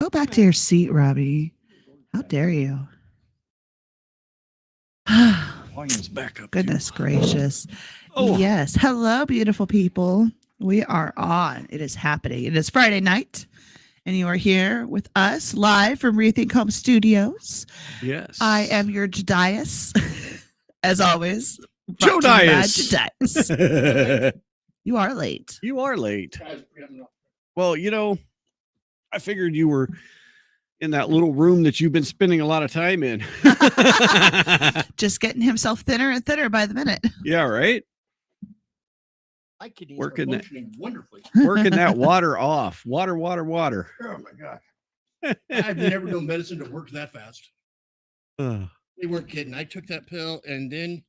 Go back to your seat, Robbie. How dare you? Volume's back up. Goodness gracious. Oh. Yes. Hello, beautiful people. We are on. It is happening. It is Friday night, and you are here with us live from Rethink Home Studios. Yes. I am your Jedias, as always. Jodias. You are late. You are late. Well, you know, I figured you were in that little room that you've been spending a lot of time in. Just getting himself thinner and thinner by the minute. Yeah, right? My kidneys Working are that- functioning wonderfully. Working that water off. Water. Oh my god! I've never known medicine to work that fast. Ugh. They weren't kidding. I took that pill and then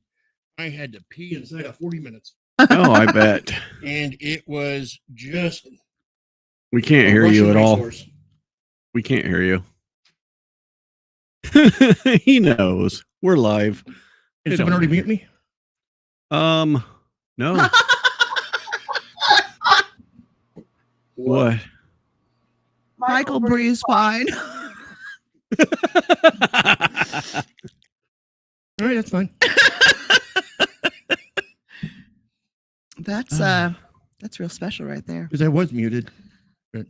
I had to pee inside of 40 minutes. Oh, I bet. And it was just We can't hear Russian you at all. racehorse. We can't hear you. He knows. We're live. Did someone already mute me? No. What? Michael breathes fine. All right, that's fine. That's real special right there. Because I was muted. But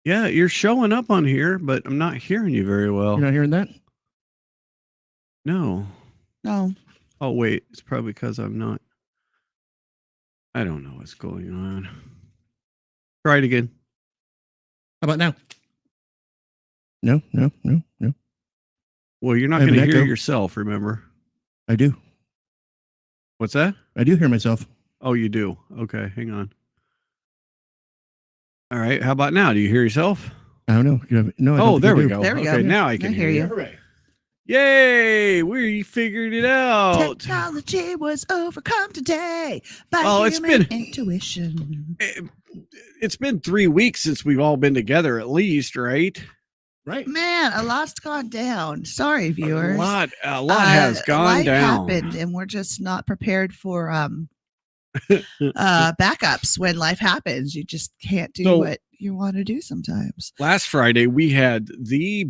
Yeah, you're showing up on here, but I'm not hearing you very well. you're not hearing that? No. No. Oh, wait. It's probably because I'm not. I don't know what's going on. Try it again. How about now? No. Well, you're not I have going to an hear echo. yourself, remember? I do. What's that? I do hear myself. Oh, you do. Okay, hang on. All right. How about now? Do you hear yourself? I don't know. No. I don't Oh, think there I we do. go. There we go. Okay, now I can I hear you. Hooray. Yay! We figured it out. Technology was overcome today by Oh, it's human been- intuition. It's been 3 weeks since we've all been together, at least, right? Right. Man, a lot's gone down. Sorry, viewers. A lot has gone life down. happened, and we're just not prepared for backups when life happens. You just can't do So- what you want to do sometimes. Last Friday, we had the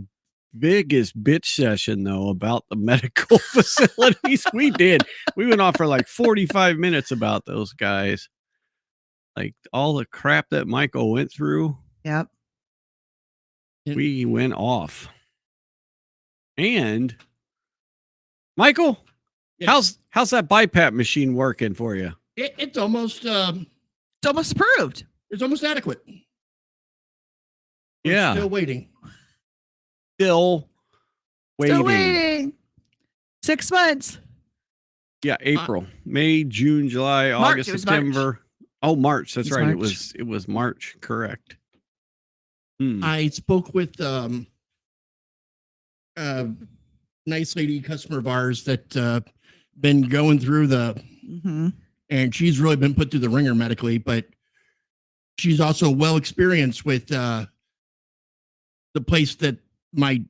biggest bitch session, though, about the medical facilities. We did. We went off for like 45 minutes about those guys. Like all the crap that Michael went through, Yep. we went off. And Michael, Yes. how's that BiPAP machine working for you? It's almost It's almost approved. it's almost adequate. We're Yeah. Still waiting. Still waiting. Still waiting. 6 months. Yeah, April, May, June, July, March, August, it was March. September. Oh, March. That's It was right. March. It was March. Correct. I spoke with nice lady customer of ours that been going through Mm-hmm. and she's really been put through the ringer medically, but she's also well experienced with the place that my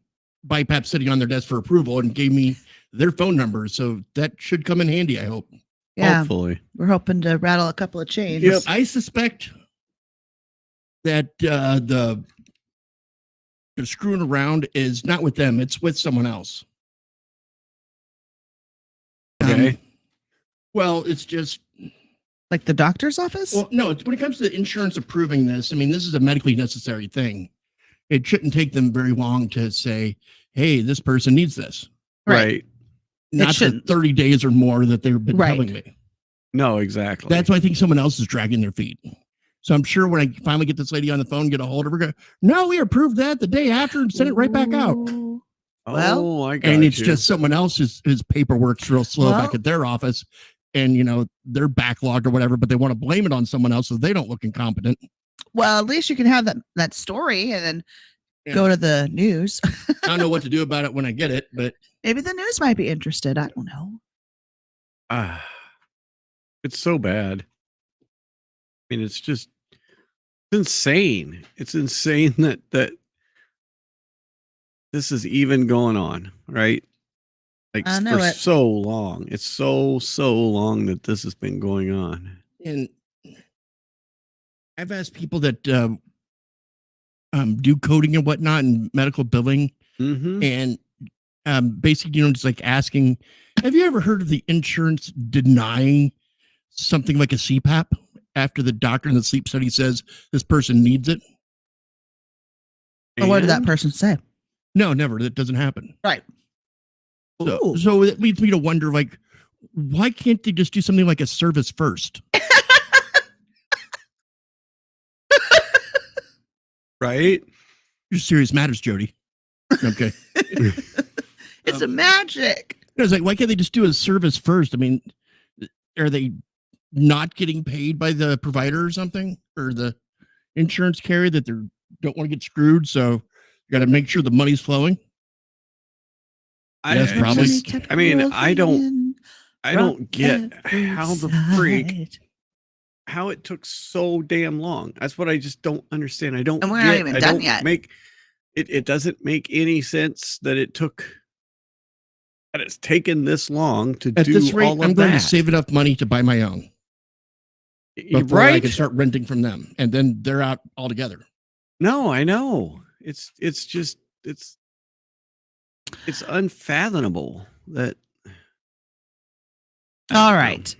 BiPAP sitting on their desk for approval and gave me their phone number. So that should come in handy, I hope. Yeah. Hopefully. We're hoping to rattle a couple of chains. Yep. I suspect that the screwing around is not with them, it's with someone else. Okay. Well, it's just Like the doctor's office? well, no, it's when it comes to insurance approving this, I mean, this is a medically necessary thing. It shouldn't take them very long to say, hey, this person needs this. Right. Not the shouldn't. 30 days or more that they've been Right. telling me. No, exactly. That's why I think someone else is dragging their feet. So I'm sure when I finally get this lady on the phone, get a hold of her, go, no, we approved that the day after and sent it right back out. Ooh. oh, I got And it's you. just someone else's his paperwork's real slow Well- back at their office. And, you know, they're backlogged or whatever, but they want to blame it on someone else so they don't look incompetent. Well, at least you can have that story and then Yeah. go to the news. I don't know what to do about it when I get it, but Maybe the news might be interested. I don't know. It's so bad. I mean, it's just it's insane. It's insane that this is even going on, right? Like I know for it. so long. It's so long that this has been going on. And I've asked people that do coding and whatnot and medical billing, Mm-hmm. and basically, just like asking, have you ever heard of the insurance denying something like a CPAP after the doctor in the sleep study says this person needs it? Or what did that person say? No, never. That doesn't happen. Right. Ooh. So it leads me to wonder, like, why can't they just do something like a service first? Right? Your serious matters, Jody. Okay. It's a magic. I was like, why can't they just do a service first? I mean, are they not getting paid by the provider or something, or the insurance carrier that they don't want to get screwed? So you got to make sure the money's flowing. Yes, probably. I mean, I don't get how the freak, how it took so damn long. That's what I just don't understand. I don't And we're get, not even I done don't yet. make it doesn't make any sense that it took, that it's taken this long to At do this rate, all of I'm going that. to save enough money to buy my own before I can start renting from them, and then they're out altogether. No, I know. It's unfathomable that. All right.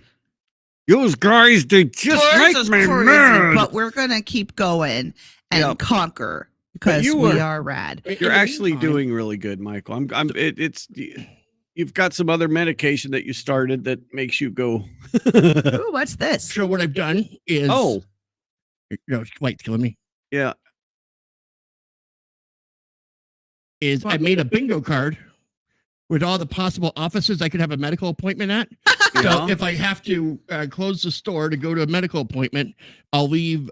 Those guys, they just Yours make is me crazy, mad. but we're gonna keep going and Yep. conquer because you we were- are rad. You're actually doing really good, Michael. You've got some other medication that you started that makes you go. Ooh, what's this? So what I've done is, light's killing me. Yeah. Is I made a bingo card with all the possible offices I could have a medical appointment at. So Yeah. if I have to close the store to go to a medical appointment, I'll leave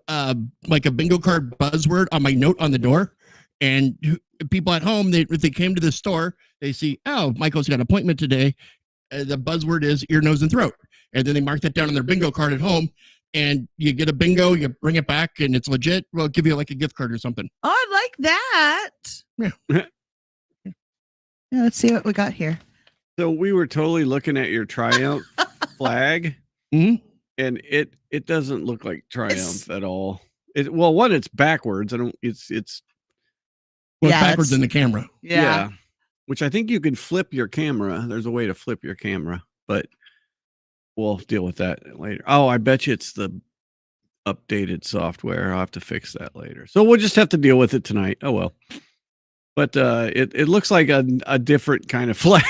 like a bingo card buzzword on my note on the door. And people at home, if they came to the store, they see, oh, Michael's got an appointment today. The buzzword is ear, nose, and throat. And then they mark that down on their bingo card at home. And you get a bingo, you bring it back, and it's legit. We'll give you like a gift card or something. Oh, I like that. Yeah. Yeah, let's see what we got here. So we were totally looking at your Triumph flag, Mhm. and it doesn't look like Triumph at all. One, it's backwards. It's Well, Yeah, it's backwards that's- in the camera. Yeah. Which I think you can flip your camera. There's a way to flip your camera, but we'll deal with that later. Oh, I bet you it's the updated software. I'll have to fix that later. So we'll just have to deal with it tonight. Oh well. But it looks like a different kind of flag.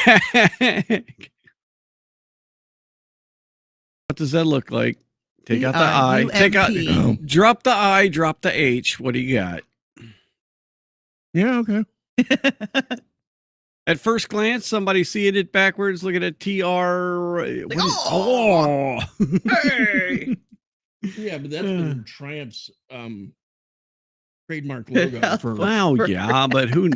What does that look like? Take out the I. Take out. UMP. Drop the I. Drop the H. What do you got? Yeah, okay. At first glance, somebody seeing it backwards, looking at TR. Like, oh. Hey. Yeah, but that's been Triumph's trademark logo for. Well, yeah, but who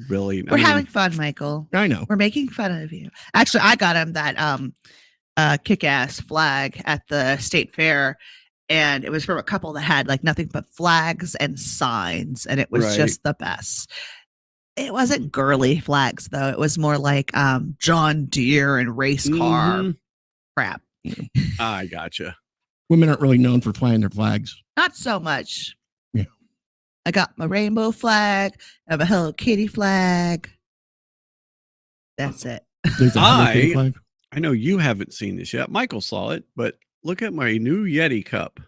really? We're having fun, Michael. I know. We're making fun of you. Actually, I got him that kick-ass flag at the state fair, and it was from a couple that had like nothing but flags and signs, and it was Right. just the best. It wasn't girly flags though. It was more like John Deere and race car Mhm. crap. I gotcha. Women aren't really known for flying their flags. Not so much. Yeah. I got my rainbow flag. I have a Hello Kitty flag. That's it. There's a Hello Kitty I- flag. I know you haven't seen this yet. Michael saw it, but look at my new Yeti cup.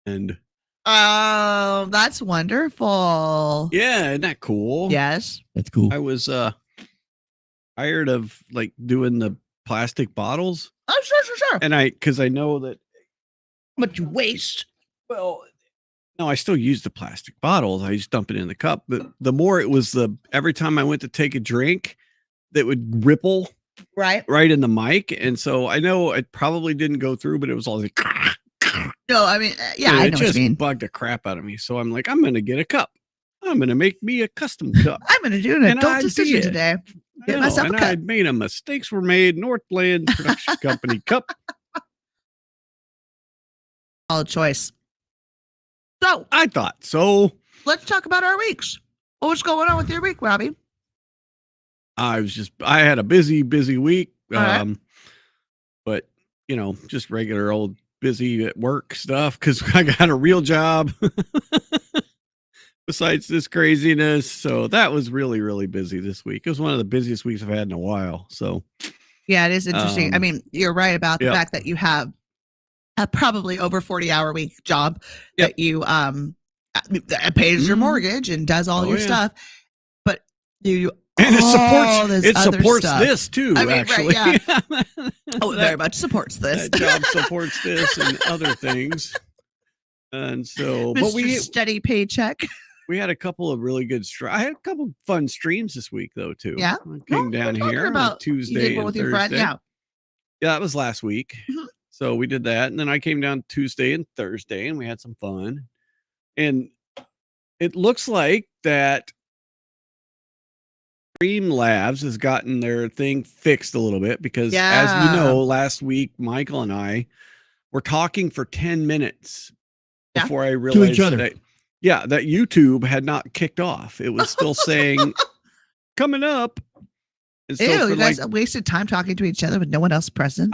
And That's wonderful. yeah, isn't that cool? Yes. That's cool. I was tired of like doing the plastic bottles, Oh, sure. and because I know that, Much waste. well, no, I still use the plastic bottles. I just dump it in the cup. But the more it was, every time I went to take a drink, that would ripple Right. right in the mic, and so I know it probably didn't go through, but it was all like, No, I mean, yeah, and I it know what just you mean. bugged the crap out of me. So I'm like, I'm gonna get a cup. I'm gonna make me a custom cup. I'm going to do an And adult I decision did. today. I Get know, myself a and cup. I made a mistakes were made. Northland Production Company cup. Solid choice. So I thought so. let's talk about our weeks. What's going on with your week, Robbie? I had a busy week. All right. But just regular old busy at work stuff because I got a real job besides this craziness. So that was really, really busy this week. It was one of the busiest weeks I've had in a while. So Yeah, it is interesting. I mean, you're right about the fact that you have a probably over 40-hour week job that you that pays your mortgage and does all your stuff, but you and it supports stuff. This too. I mean, actually, right, yeah. It very much supports this. That job supports this and other things. And so, Mr. but we steady paycheck. We had a couple of really good. I had a couple fun streams this week though too. Yeah, I came down here on Tuesday and with Thursday. Your friend. Yeah, that was last week. Mm-hmm. So we did that, and then I came down Tuesday and Thursday, and we had some fun. And it looks like that Streamlabs has gotten their thing fixed a little bit because, as you know, last week Michael and I were talking for 10 minutes before I realized to each other. that YouTube had not kicked off. It was still saying coming up. And so you guys wasted time talking to each other with no one else present.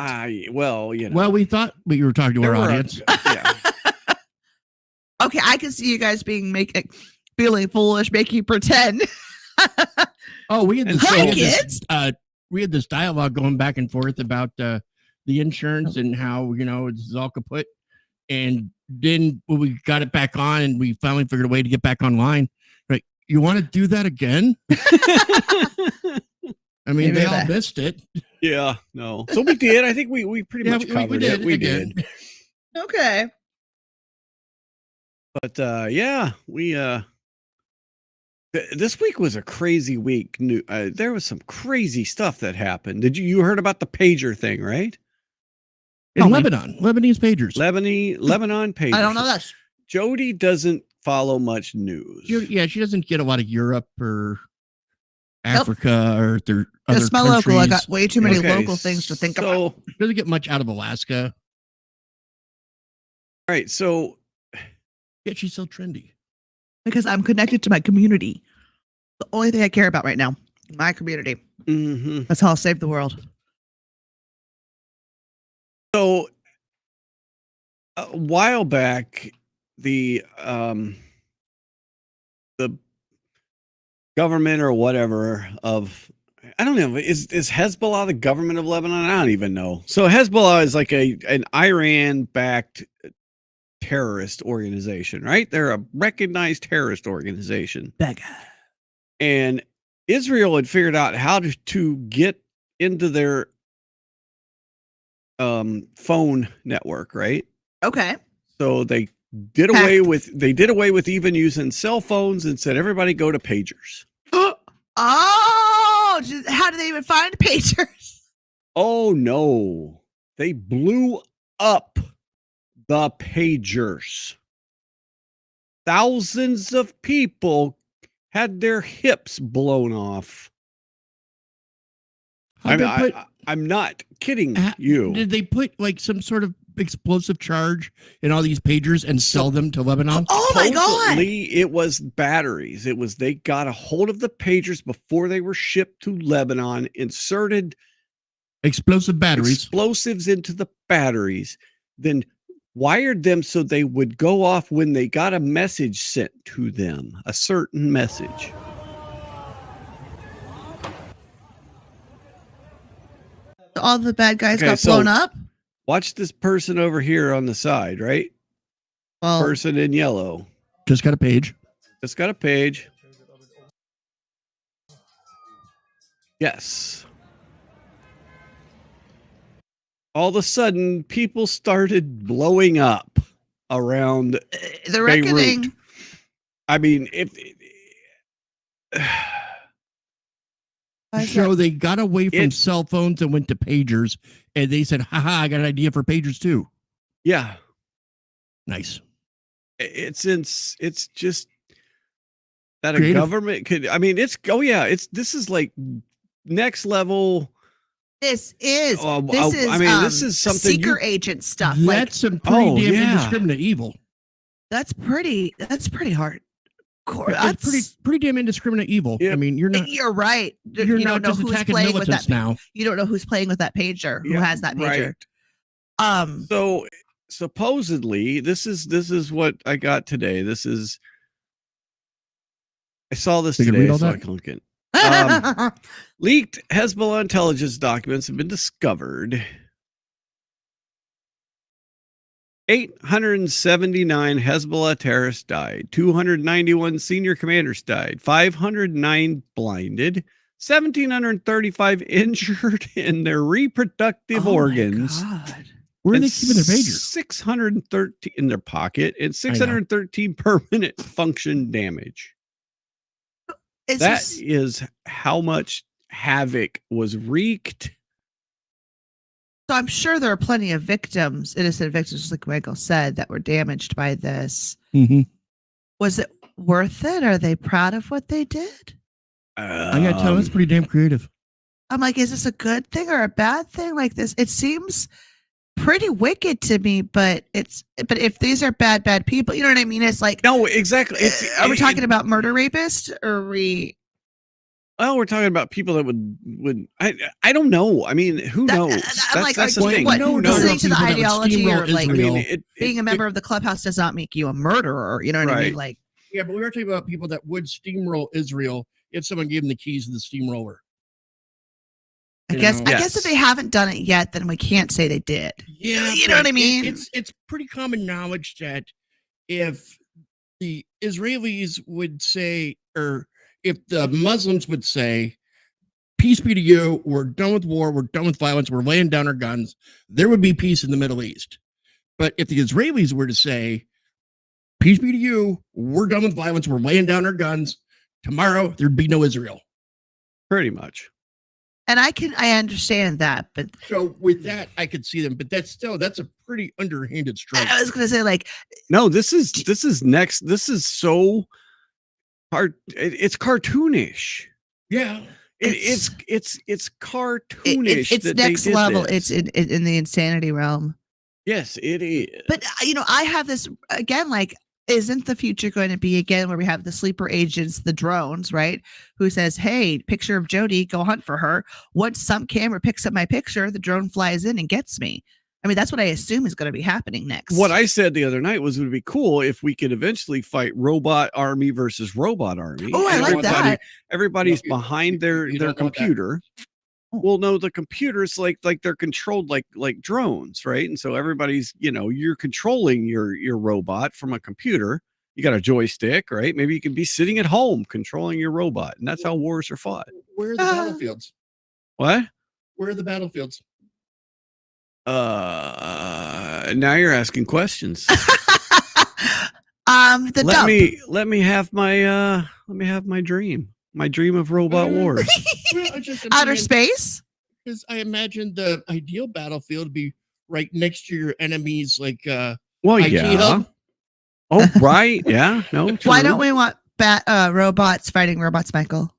Well, we thought we were talking to our audience. Okay, I can see you guys feeling foolish, making you pretend. We had this dialogue going back and forth about the insurance and how this is all kaput. And then when we got it back on and we finally figured a way to get back online, right? You want to do that again? I mean, they all missed it. Yeah, no. So we did. I think we pretty much covered it. We did. Okay. But this week was a crazy week. There was some crazy stuff that happened. You heard about the pager thing, right? In Lebanese pagers. Lebanon pagers. I don't know that. Jody doesn't follow much news. She doesn't get a lot of Europe or Africa or other countries. My local. I got way too many local things to think about. Doesn't get much out of Alaska. All right, so yet she's so trendy. Because I'm connected to my community. The only thing I care about right now, my community. Mm-hmm. That's how I'll save the world. So a while back, the government or whatever I don't know, is Hezbollah the government of Lebanon? I don't even know. So Hezbollah is like an Iran-backed terrorist organization, right? They're a recognized terrorist organization. That guy. And Israel had figured out how to get into their phone network, right? Okay. So they did away with even using cell phones and said everybody go to pagers. Oh, how do they even find pagers? Oh no. They blew up the pagers. Thousands of people had their hips blown off. I'm not kidding you. Did they put like some sort of explosive charge in all these pagers and sell them to Lebanon? Oh my God. It was batteries. They got a hold of the pagers before they were shipped to Lebanon, inserted explosives into the batteries, then wired them so they would go off when they got a message sent to them, a certain message. All the bad guys got blown up. Watch this person over here on the side, right? Well, person in yellow. Just got a page. Yes. All of a sudden, people started blowing up around the reckoning. Beirut. I mean, So they got away from cell phones and went to pagers, and they said, haha, I got an idea for pagers too. Yeah. Nice. It's just that creative. A government could, I mean, this is like next level. This is something seeker agent stuff. That's some pretty damn indiscriminate evil. That's pretty hard. It's pretty damn indiscriminate evil. Yep. I mean, you're right. You're you not don't know just who's attacking playing with militants that now. You don't know who's playing with that pager, who has that pager. Right. So supposedly, this is what I got today. I saw this today, so I can look at it. Leaked Hezbollah intelligence documents have been discovered. 879 Hezbollah terrorists died. 291 senior commanders died. 509 blinded. 1,735 injured in their reproductive organs. Where are they keeping their pagers? 613 in their pocket and 613 permanent function damage. That is how much havoc was wreaked. So I'm sure there are plenty of victims, innocent victims, just like Michael said, that were damaged by this. Mm-hmm. Was it worth it? Are they proud of what they did? I gotta tell you, it's pretty damn creative. I'm like, is this a good thing or a bad thing? Like this, it seems pretty wicked to me, but if these are bad people, you know what I mean? It's like, no, exactly. Are we talking about murder rapists, or are we? Well, we're talking about people that would I don't know. I mean, who knows? That's the thing. Listening to the ideology or like Israel. being a member of the clubhouse does not make you a murderer. You know what I mean? Like, yeah, but we were talking about people that would steamroll Israel if someone gave them the keys to the steamroller. I guess if they haven't done it yet, then we can't say they did. Yeah, you know what I mean? It's pretty common knowledge that if the Israelis would say, or if the Muslims would say, peace be to you, we're done with war, we're done with violence, we're laying down our guns, there would be peace in the Middle East. But if the Israelis were to say, peace be to you, we're done with violence, we're laying down our guns, tomorrow there'd be no Israel. Pretty much. And I understand that, but so with that, I could see them, but that's a pretty underhanded strike. I was going to say, like, no, this is next. This is so hard. It's cartoonish. Yeah, it's cartoonish. It's next level. It's in the insanity realm. Yes, it is. But I have this again, like, isn't the future going to be again where we have the sleeper agents, the drones, right? Who says, hey, picture of Jody, go hunt for her. Once some camera picks up my picture, the drone flies in and gets me. I mean, that's what I assume is going to be happening next. What I said the other night was it would be cool if we could eventually fight robot army versus robot army. Oh, I like that. Everybody's behind their computer. Well, no, the computers like they're controlled like drones, right? And so everybody's, you're controlling your robot from a computer. You got a joystick, right? Maybe you can be sitting at home controlling your robot, and that's how wars are fought. Where are the battlefields? What? Where are the battlefields? Now you're asking questions. Let me have my dream. My dream of robot wars. Outer space? Because I imagine the ideal battlefield would be right next to your enemies, like IT hub. Oh, right. Yeah. No. True. Why don't we want robots fighting robots, Michael?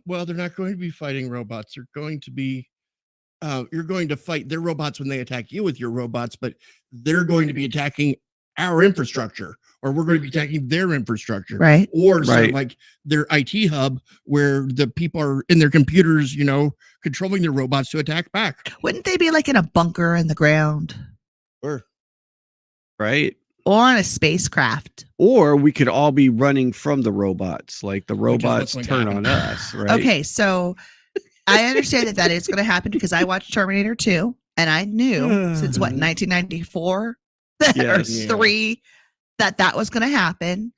Well, they're not going to be fighting robots. They're going to be you're going to fight their robots when they attack you with your robots, but they're going to be attacking our infrastructure, or we're going to be attacking their infrastructure, right? Or sort of like their IT hub, where the people are in their computers, controlling their robots to attack back. Wouldn't they be like in a bunker in the ground? Sure. Right. Or on a spacecraft. Or we could all be running from the robots, like the robots turn on us, right? Okay, so I understand that is going to happen because I watched Terminator 2, and I knew since 1994 or 3 that was going to happen.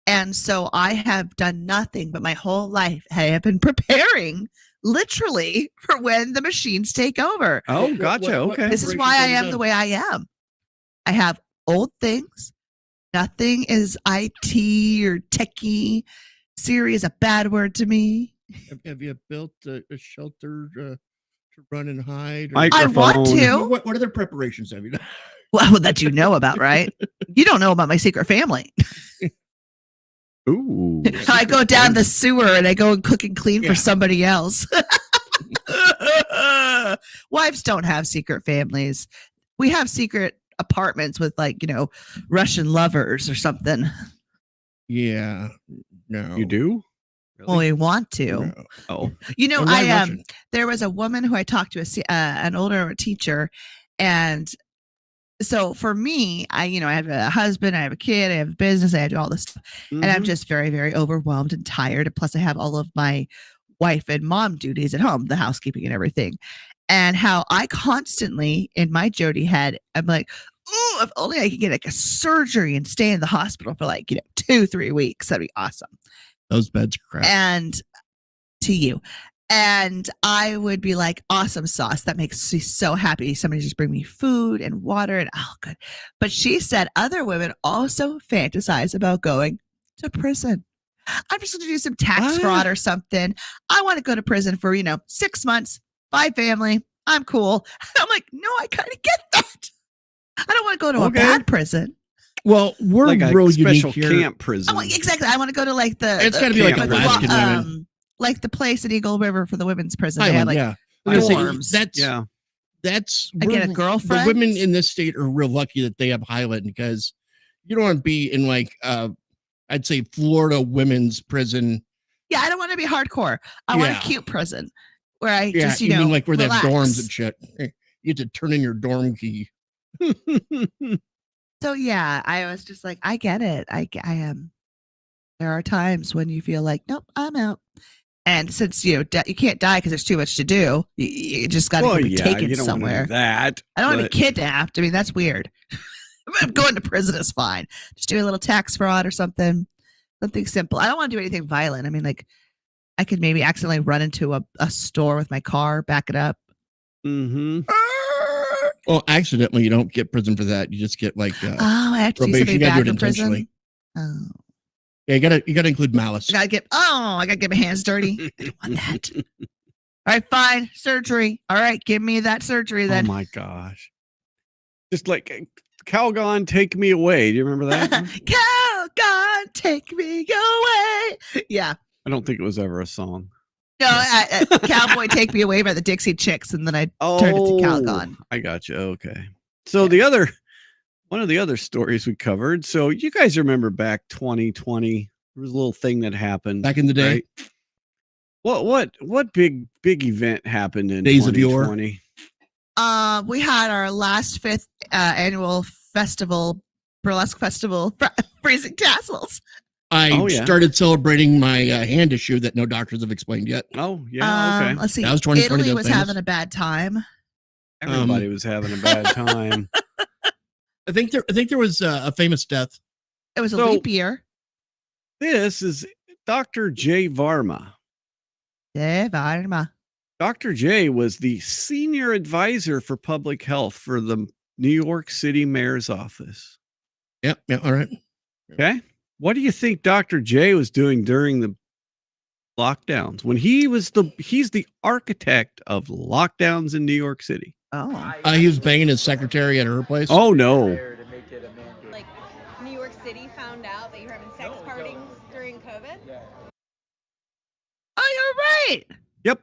And so I have done nothing but my whole life I have been preparing literally for when the machines take over. Oh, gotcha. Okay. This is why I am the way I am. I have old things. Nothing is IT or techie. Siri is a bad word to me. Have you built a shelter to run and hide? I want to. What other preparations have you done? Well, that you know about, right? You don't know about my secret family. Ooh. I go down the sewer and I go and cook and clean for somebody else. Wives don't have secret families. We have secret apartments with Russian lovers or something. Yeah. No. You do? Well, we want to. No. Oh, There was a woman who I talked to, an older teacher, and so for me, I have a husband, I have a kid, I have a business, I do all this stuff, and I'm just very, very overwhelmed and tired. And plus, I have all of my wife and mom duties at home, the housekeeping and everything. And how I constantly, in my Jody head, I'm like, oh, if only I could get like a surgery and stay in the hospital for 2-3 weeks. That'd be awesome. Those beds are crap. And to you. And I would be like, awesome sauce. That makes me so happy. Somebody just bring me food and water and good. But she said other women also fantasize about going to prison. I'm just going to do some tax fraud or something. I want to go to prison for, 6 months, by family. I'm cool. I'm like, no, I kind of get that. I don't want to go to a bad prison. Well, we're like a real special unique here. camp prison. Exactly. I want to go to It's got to be like Alaskan women. Like the place at Eagle River for the women's prison. Island, they have dorms. That's I get a girlfriend. The women in this state are real lucky that they have Highland, because you don't want to be in I'd say Florida women's prison. Yeah, I don't want to be hardcore. I want a cute prison where I just you mean where relax. they have dorms and shit. You get to turn in your dorm key. So yeah, I was just like, I get it. I am. There are times when you feel like, nope, I'm out. And since you can't die because there's too much to do, you just got to be taken somewhere. That I don't want to be kidnapped. I mean, that's weird. Going to prison is fine. Just do a little tax fraud or something simple. I don't want to do anything violent. I mean, I could maybe accidentally run into a store with my car, back it up. Mm-hmm. Well, accidentally, you don't get prison for that. You just get I have to do something back in prison. Oh. Yeah, you gotta include malice. I gotta get my hands dirty. I don't want that. All right, fine. Surgery. All right, give me that surgery then. Oh my gosh. Just like Calgon, take me away. Do you remember that? Calgon, take me away. Yeah. I don't think it was ever a song. No, Cowboy Take Me Away by the Dixie Chicks, and then I turned it to Calgon. I got you. Okay. So one of the other stories we covered. So you guys remember back 2020, there was a little thing that happened back in the day. Right? What big event happened in Days 2020? of yore? We had our last 5th annual burlesque festival, Freezing Tassels. I started celebrating my hand issue that no doctors have explained yet. Oh yeah, okay. Let's see. That was 2020. Italy was having a bad time. Everybody was having a bad time. I think there was a famous death. It was a leap year. This is Dr. J. Varma. Dr. J was the senior advisor for public health for the New York City mayor's office. Yeah, all right. Okay. What do you think Dr. J was doing during the lockdowns when he's the architect of lockdowns in New York City? Oh, he was banging his secretary at her place. Oh no. Like New York City found out that you're having sex parties during COVID. Yeah. Oh, you're right. Yep.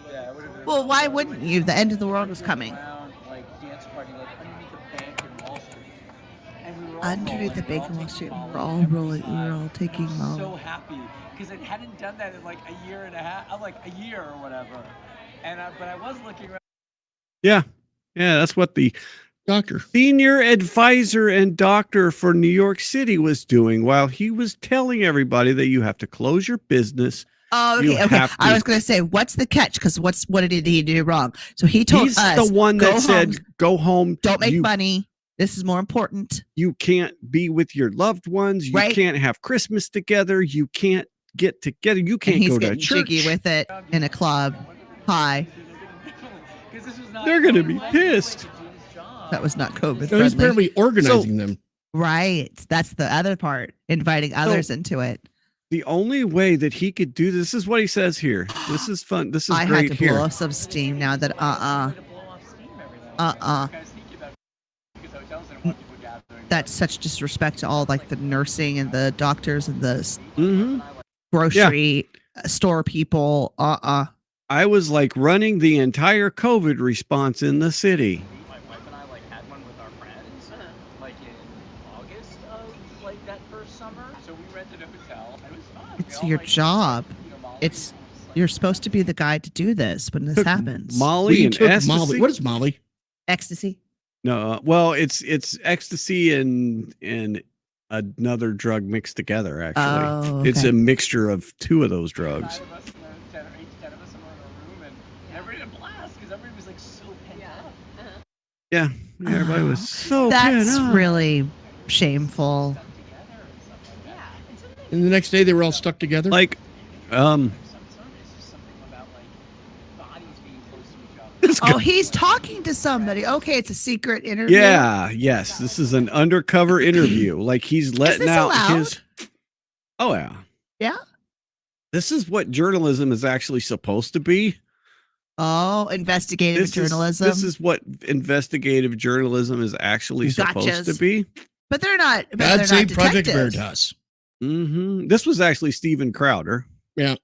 Yeah, well, why wouldn't you? The end of the world was coming. Dance party, underneath the bank in Wall Street. And we were all underneath the bank in Wall Street. We were all rolling. We were all taking I'm so happy because it hadn't done that in a year and a half, a year or whatever. And but I was looking around. Yeah, that's what the doctor, senior advisor and doctor for New York City was doing while he was telling everybody that you have to close your business. Oh, okay. I was going to say, what's the catch? Because what did he do wrong? So he told He's us, the one that said, go home. Don't make money. This is more important. You can't be with your loved ones. You can't have Christmas together. You can't get together. You can't go to church. Jiggy with it in a club. Hi. They're going to be pissed. That was not COVID. He's apparently organizing them. Right. That's the other part. Inviting others into it. The only way that he could do this is what he says here. This is fun. This is great here. I had to blow off some steam now that That's such disrespect to all the nursing and the doctors and the grocery store people. I was running the entire COVID response in the city. My wife and I had one with our friends in August of that also your job. It's you're supposed to be the guy to do this when this happens. Molly We and took ecstasy. Molly. What is Molly? Ecstasy. No, well, it's ecstasy and another drug mixed together. Actually, Oh, it's okay. a mixture of two of those drugs. 5 of us, and then 10 of us in a room, and everybody had a blast because everybody was like so pent up. Yeah, everybody was so That's pent up. really shameful. Stuck together and stuff like that. Yeah. And sometimes And the next day they were all stuck together. Like, Some it's just something about like bodies being close to each other. Oh, he's talking to somebody. Okay, it's a secret interview. yeah, yes, this is an undercover interview. Like he's letting this out allowed? his. Oh yeah, Yeah. this is what journalism is actually supposed to be. Oh, investigative journalism. This is what investigative journalism is actually supposed to Gotchas. be. But they're not. But God they're save not Project detectives. Veritas. This was actually Steven Crowder. Yeah.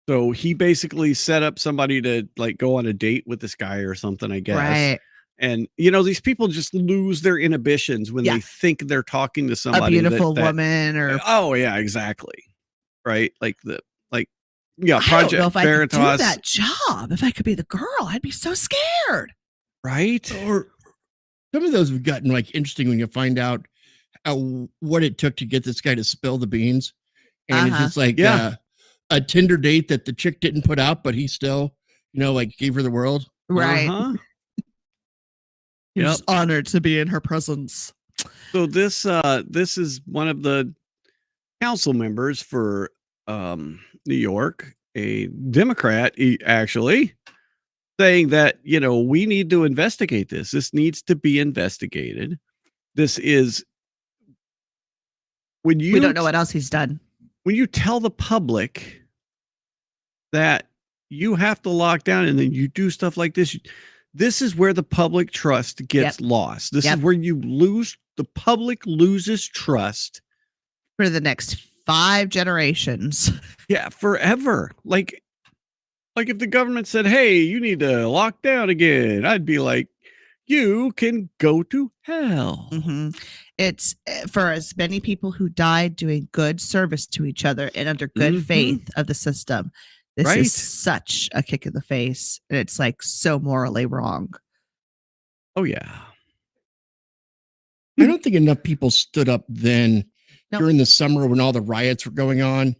So he basically set up somebody to like go on a date with this guy or something, I guess. Right. And these people just lose their inhibitions when Yeah. they think they're talking to A somebody. beautiful that, woman, or oh yeah, exactly. Right. Like I Project don't know if I could do Veritas. that job. If I could be the girl, I'd be so scared. Right. Or some of those have gotten like interesting when you find out what it took to get this guy to spill the beans. And it's just like a Tinder date that the chick didn't put out, but he still, like gave her the world. Right. Uh-huh. You're Yep. just honored to be in her presence. So this is one of the council members for New York, a Democrat, actually, saying that we need to investigate this. This needs to be investigated. This is when We don't know what else he's done. when you tell the public that you have to lock down and then you do stuff like this. This is where the public trust gets lost. This is where the public loses trust For the next 5 generations. Yeah, forever. Like if the government said, "Hey, you need to lock down again," I'd be like, "You can go to hell." Mm-hmm. It's for as many people who died doing good service to each other and under good faith of the system. This is such a kick in the face, and it's like so morally wrong. Oh yeah. I don't think enough people stood up then Nope. during the summer when all the riots were going on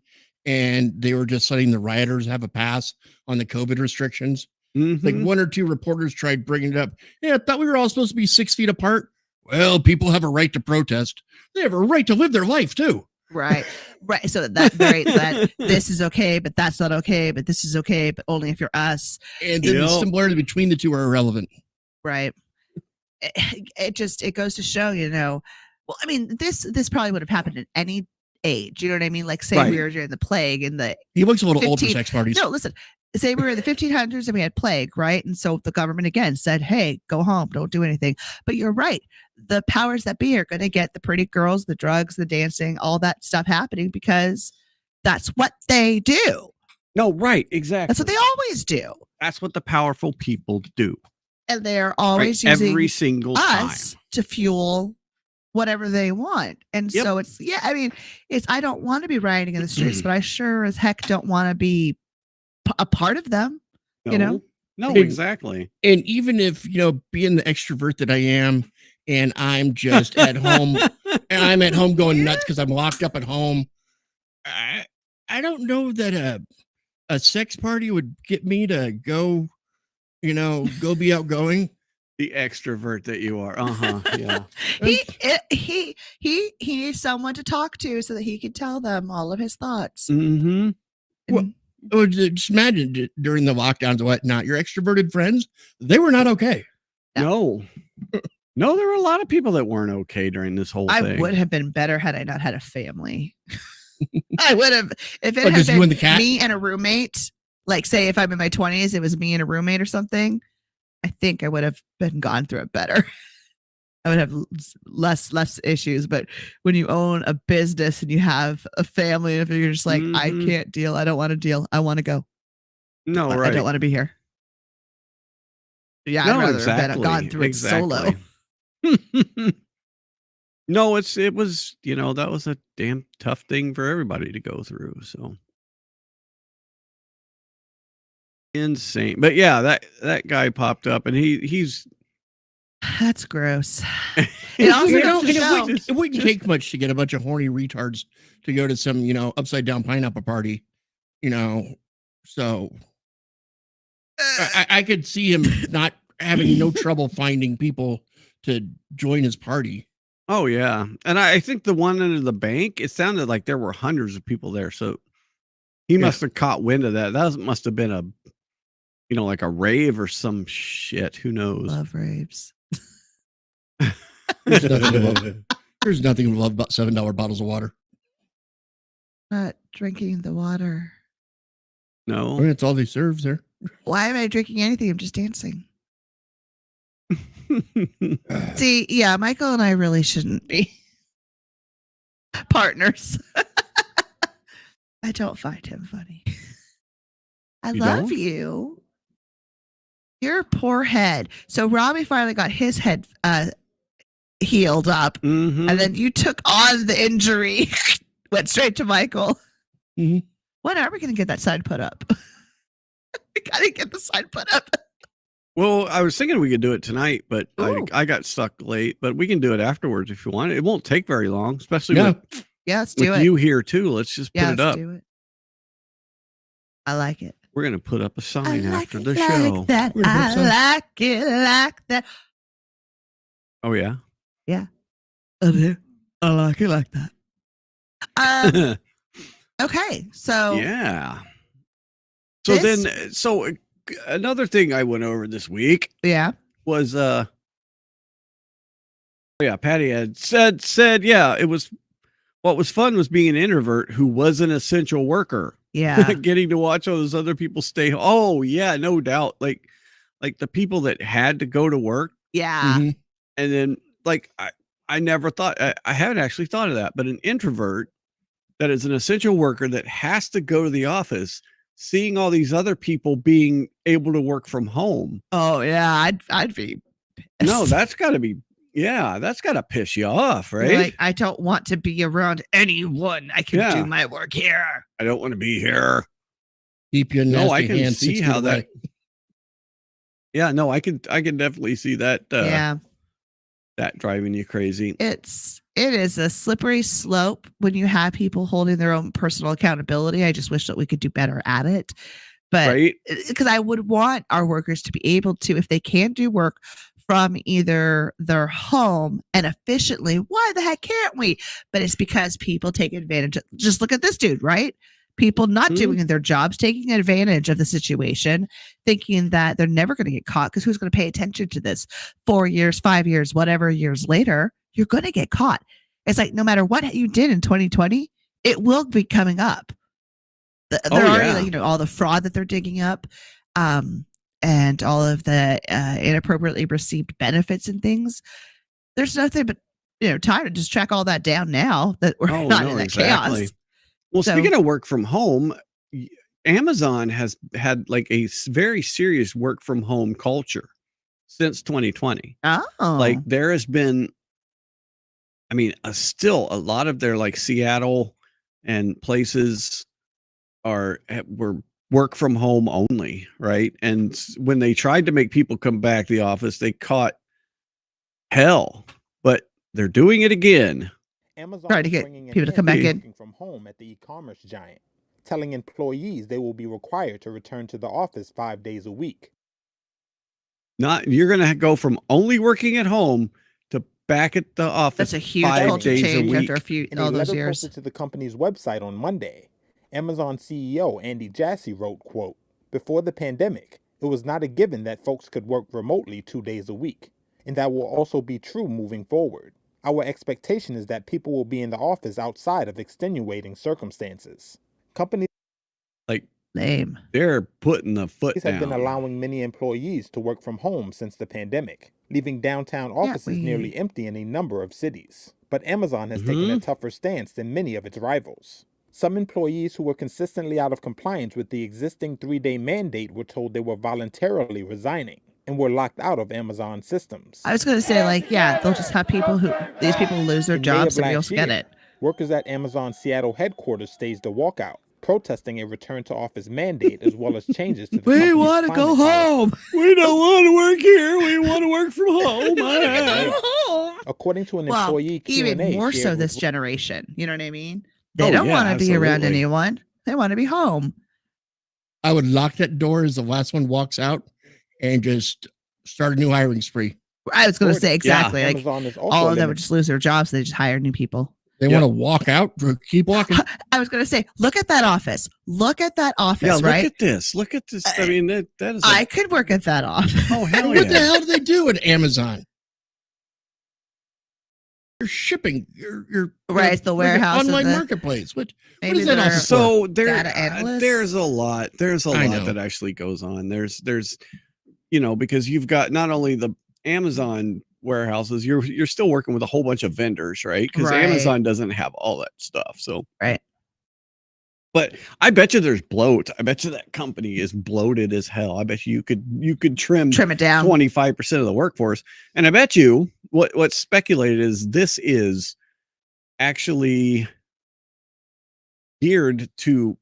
and they were just letting the rioters have a pass on the COVID restrictions. Like 1 or 2 reporters tried bringing it up. Yeah, I thought we were all supposed to be 6 feet apart. Well, people have a right to protest. They have a right to live their life too. Right. So that this is okay, but that's not okay, but this is okay, but only if you're us. And then the similarity between the two are irrelevant. Right. It goes to show, well, I mean, this probably would have happened at any age. You know what I mean? Like say we were during the plague in the He looks a little old for sex parties. No, listen. Say we were in the 1500s and we had plague, right? And so the government again said, "Hey, go home, don't do anything." But you're right. The powers that be are going to get the pretty girls, the drugs, the dancing, all that stuff happening because that's what they do. No, right, exactly. That's what they always do. That's what the powerful people do. And they're always using every single us time to fuel whatever they want. And so it's I don't want to be rioting in the streets, but I sure as heck don't want to be a part of them. No, exactly. And even if being the extrovert that I am, and I'm just at home, and I'm at home going nuts because I'm locked up at home, I don't know that a sex party would get me to go be outgoing. The extrovert that you are. Yeah. he needs someone to talk to so that he can tell them all of his thoughts. Well, just imagine during the lockdowns and whatnot, your extroverted friends, they were not okay. No, there were a lot of people that weren't okay during this whole thing. I would have been better had I not had a family. I would have, if it had just you been and the cat? me and a roommate, like say if I'm in my 20s, it was me and a roommate or something, I think I would have gone through it better. I would have less issues. But when you own a business and you have a family, if you're just like, I can't deal, I don't want to deal, I want to go. No, I don't want to be here. Yeah, I'd rather have gone through it solo. No, it was, that was a damn tough thing for everybody to go through. So insane. But yeah, that guy popped up and he's That's gross. It also it wouldn't take much to get a bunch of horny retards to go to some, upside down pineapple party, so I could see him not having no trouble finding people to join his party. Oh yeah. And I think the one under the bank, it sounded like there were hundreds of people there. So he must have caught wind of that. That must have been like a rave or some shit. Who knows? Love raves. There's nothing to love about $7 bottles of water. Not drinking the water. No. I mean, it's all they serve there. Why am I drinking anything? I'm just dancing. See, yeah, Michael and I really shouldn't be partners. I don't find him funny. I love you. Your poor head. So Robbie finally got his head healed up, and then you took on the injury, went straight to Michael. Mm-hmm. When are we going to get that sign put up? We got to get the sign put up. Well, I was thinking we could do it tonight, but I got stuck late. But we can do it afterwards if you want. It won't take very long, especially with let's do it. You here too. Let's just put it up. Do it. I like it. We're gonna put up a sign after the show. Like that. I like it like that. Oh yeah. Yeah. I do. I like it like that. Okay, so yeah. So another thing I went over this week, was Patty had said it was what was fun was being an introvert who was an essential worker. Yeah, getting to watch all those other people stay. Oh yeah, no doubt. Like the people that had to go to work. Yeah, and then I never thought I haven't actually thought of that, but an introvert that is an essential worker that has to go to the office, seeing all these other people being able to work from home. Oh yeah, I'd be pissed. No, that's got to piss you off, right? Like, I don't want to be around anyone. I can do my work here. I don't want to be here. Keep your nasty I can hands see how that. Yeah, no, I can definitely see that. That driving you crazy. It is a slippery slope when you have people holding their own personal accountability. I just wish that we could do better at it. But because I would want our workers to be able to, if they can do work from either their home and efficiently, why the heck can't we? But it's because people take advantage. Just look at this dude, right? People not doing their jobs, taking advantage of the situation, thinking that they're never going to get caught because who's going to pay attention to this? 4 years, 5 years, whatever years later, you're going to get caught. It's like no matter what you did in 2020, it will be coming up. They're already, all the fraud that they're digging up, and all of the inappropriately received benefits and things. There's nothing but time to just track all that down now that we're not in that chaos. Well, speaking of work from home, Amazon has had like a very serious work from home culture since 2020. Oh, like there has been, still a lot of their like Seattle and places were work from home only, right? And when they tried to make people come back to the office, they caught hell. But they're doing it again. Amazon trying to get people to come back in from home at the e-commerce giant, telling employees they will be required to return to the office 5 days a week. You're going to go from only working at home to back at the office. That's a huge culture change after all those years. Posted to the company's website on Monday, Amazon CEO Andy Jassy wrote, quote, "Before the pandemic, it was not a given that folks could work remotely 2 days a week, and that will also be true moving forward. Our expectation is that people will be in the office outside of extenuating circumstances." Companies they're putting the foot down. Have been allowing many employees to work from home since the pandemic, leaving downtown offices nearly empty in a number of cities. But Amazon has taken a tougher stance than many of its rivals. Some employees who were consistently out of compliance with the existing 3-day mandate were told they were voluntarily resigning. and were locked out of Amazon systems. I was going to say, like, yeah, they'll just have these people lose their In May jobs of and you'll last get year, it. workers at Amazon Seattle headquarters staged a walkout, protesting a return to office mandate as well as changes to the We company's want to go climate policy. home. We don't want to work here. We want to work from home. Go home. According to an Well, employee Q&A even more so shared this with generation. You know what I mean? They Oh, don't yeah, want to be around absolutely. anyone. They want to be home. I would lock that door as the last one walks out and just start a new hiring spree. I was going to say exactly. Like Amazon is also all of them limited- would just lose their jobs. They just hire new people. They Yep. want to walk out, keep walking. I was going to say, look at that office. Look at that office, Yeah, look right? at this. Look at this. I mean, that is. I could work at that office. Oh, hell What the yeah. hell do they do at Amazon? You're shipping. You're Right, it's the like an warehouse of online the- marketplace. What Maybe is that they're- office? So Data analysts? there's a lot. There's a I lot know. that actually goes on. There's because you've got not only the Amazon warehouses, you're still working with a whole bunch of vendors, right? Because Right. Amazon doesn't have all that stuff. So Right. But I bet you there's bloat. I bet you that company is bloated as hell. I bet you could trim Trim it down. 25% of the workforce. And I bet you what's speculated is this is actually geared to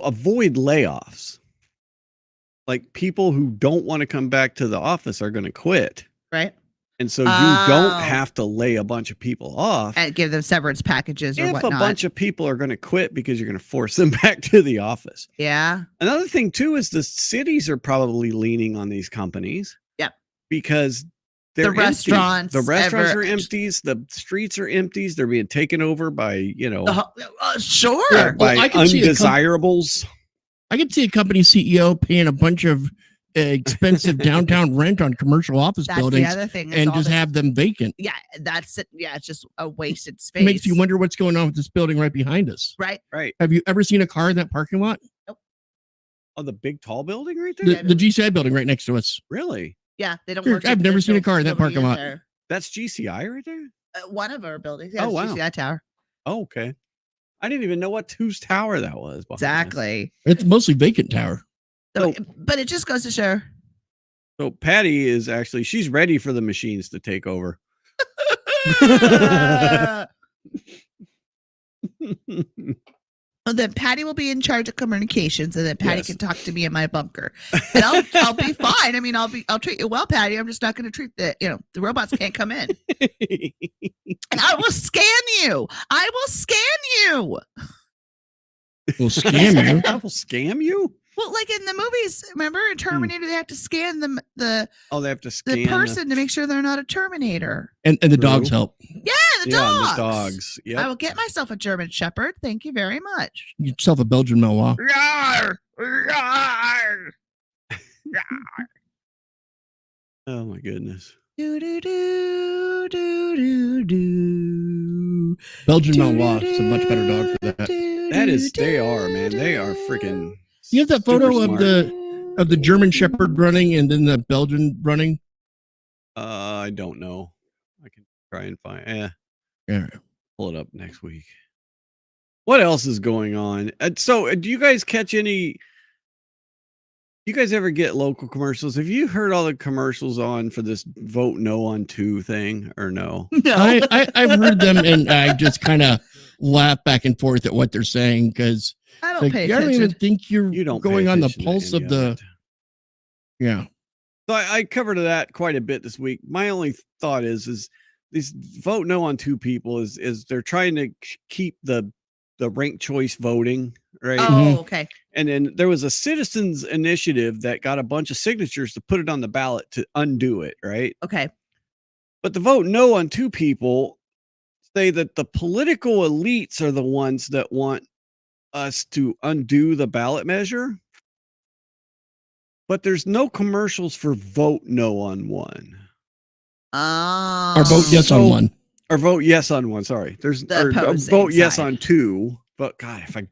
avoid layoffs. Like people who don't want to come back to the office are going to quit. Right. And so you don't Oh. have to lay a bunch of people off. And give them severance packages or If whatnot. a bunch of people are going to quit because you're going to force them back to the office. Yeah. Another thing too is the cities are probably leaning on these companies. Yep. Because they're empty. restaurants, The restaurants are ever- empty. The streets are empty. They're being taken over by, Sure. Yeah. by Well, I can see a undesirables. I could see a company CEO paying a bunch of expensive downtown rent on commercial office That's the buildings other thing. is and all just this- have them vacant. Yeah, that's it. Yeah, it's just a wasted space. It makes you wonder what's going on with this building right behind us. Right. Right. Have you ever seen a car in that parking lot? Oh, the big tall building right there? The GCI building right next to us. Really? Yeah, they don't Sure, work. I've in- never there's seen a no- car in that nobody parking lot. there. That's GCI right there? One of our buildings. Yeah, Oh, it's wow. GCI Tower. Oh, okay. I didn't even know whose tower that was. behind us. Exactly. It's mostly vacant tower. So, but it just goes to show. So Patty is actually, she's ready for the machines to take over. Well, then Patty will be in charge of communications, and then Patty Yes. can talk to me in my bunker, and I'll be fine. I mean, I'll treat you well, Patty. I'm just not going to treat the robots can't come in, and I will scan you. I will scan you. Will scam you. I will scam you? Well, like in the movies, remember in Terminator, they have to scan the Oh, they have to scan the person to make sure they're not a Terminator. And the True. dogs help. Yeah, the yeah, dogs. and the dogs. I Yeah. will get myself a German Shepherd. Thank you very much. Get yourself a Belgian Malinois. Rawr, rawr. Oh my goodness. Do do do do do do. Belgian Malinois is a much better dog for that. That is, they are, man. They are freaking. You have that super photo of smart. the German Shepherd running and then the Belgian running. I don't know. I can try and find. Yeah. Pull it up next week. What else is going on? So, do you guys catch any? You guys ever get local commercials? Have you heard all the commercials on for this vote no on 2 thing or no? No. I've heard them and I just kind of laugh back and forth at what they're saying because I don't like, pay I don't attention. even think you're You don't pay going on the attention to pulse any of the. it. Yeah. So I covered that quite a bit this week. My only thought is this vote no on 2 people is they're trying to keep the ranked choice voting, right? Oh, okay. And then there was a citizens initiative that got a bunch of signatures to put it on the ballot to undo it, right? Okay. But the vote no on 2 people say that the political elites are the ones that want us to undo the ballot measure. But there's no commercials for vote no on 1. Or vote yes So- on one. Or vote yes on 1. Sorry. There's The or opposing vote yes side. on 2. But God, if I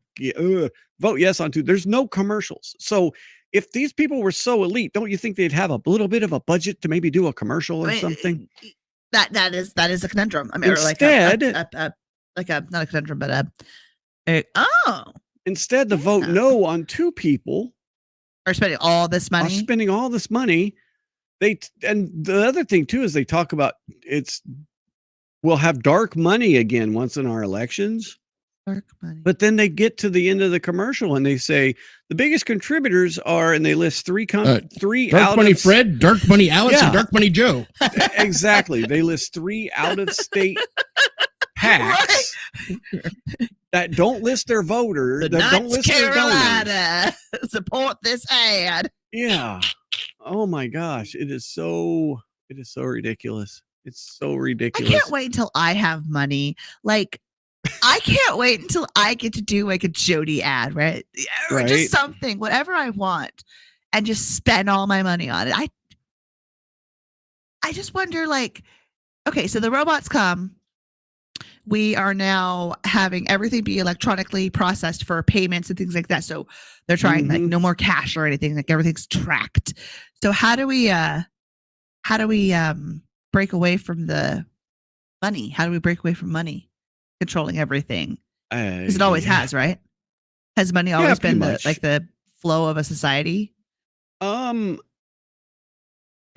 vote yes on 2, there's no commercials. So if these people were so elite, don't you think they'd have a little bit of a budget to maybe do a commercial or I mean, something? That is a conundrum. I mean, Instead- or like a not a conundrum, but oh, Instead, the vote Yeah. no on 2 people Are spending all this are money. spending all this money. And the other thing too is they talk about we'll have dark money again once in our elections. Dark money. But then they get to the end of the commercial and they say the biggest contributors are, and they list three Dark Money Fred, Dark Money Alex, and Dark Money Joe. Exactly. They list 3 out-of-state PACs that don't list their voters. The that don't Nuts list their donors. Carolina. Support this ad. Yeah. Oh my gosh. It is so ridiculous. It's so ridiculous. I can't wait until I have money. Like, I can't wait until I get to do like a Jody ad, right? Or just something, whatever I want, and just spend all my money on it. I just wonder, like, okay, so the robots come. We are now having everything be electronically processed for payments and things like that. So they're trying like no more cash or anything. Like everything's tracked. So how do we break away from the money? How do we break away from money controlling everything? Because it always has, right? Has money always been the flow of a society? Have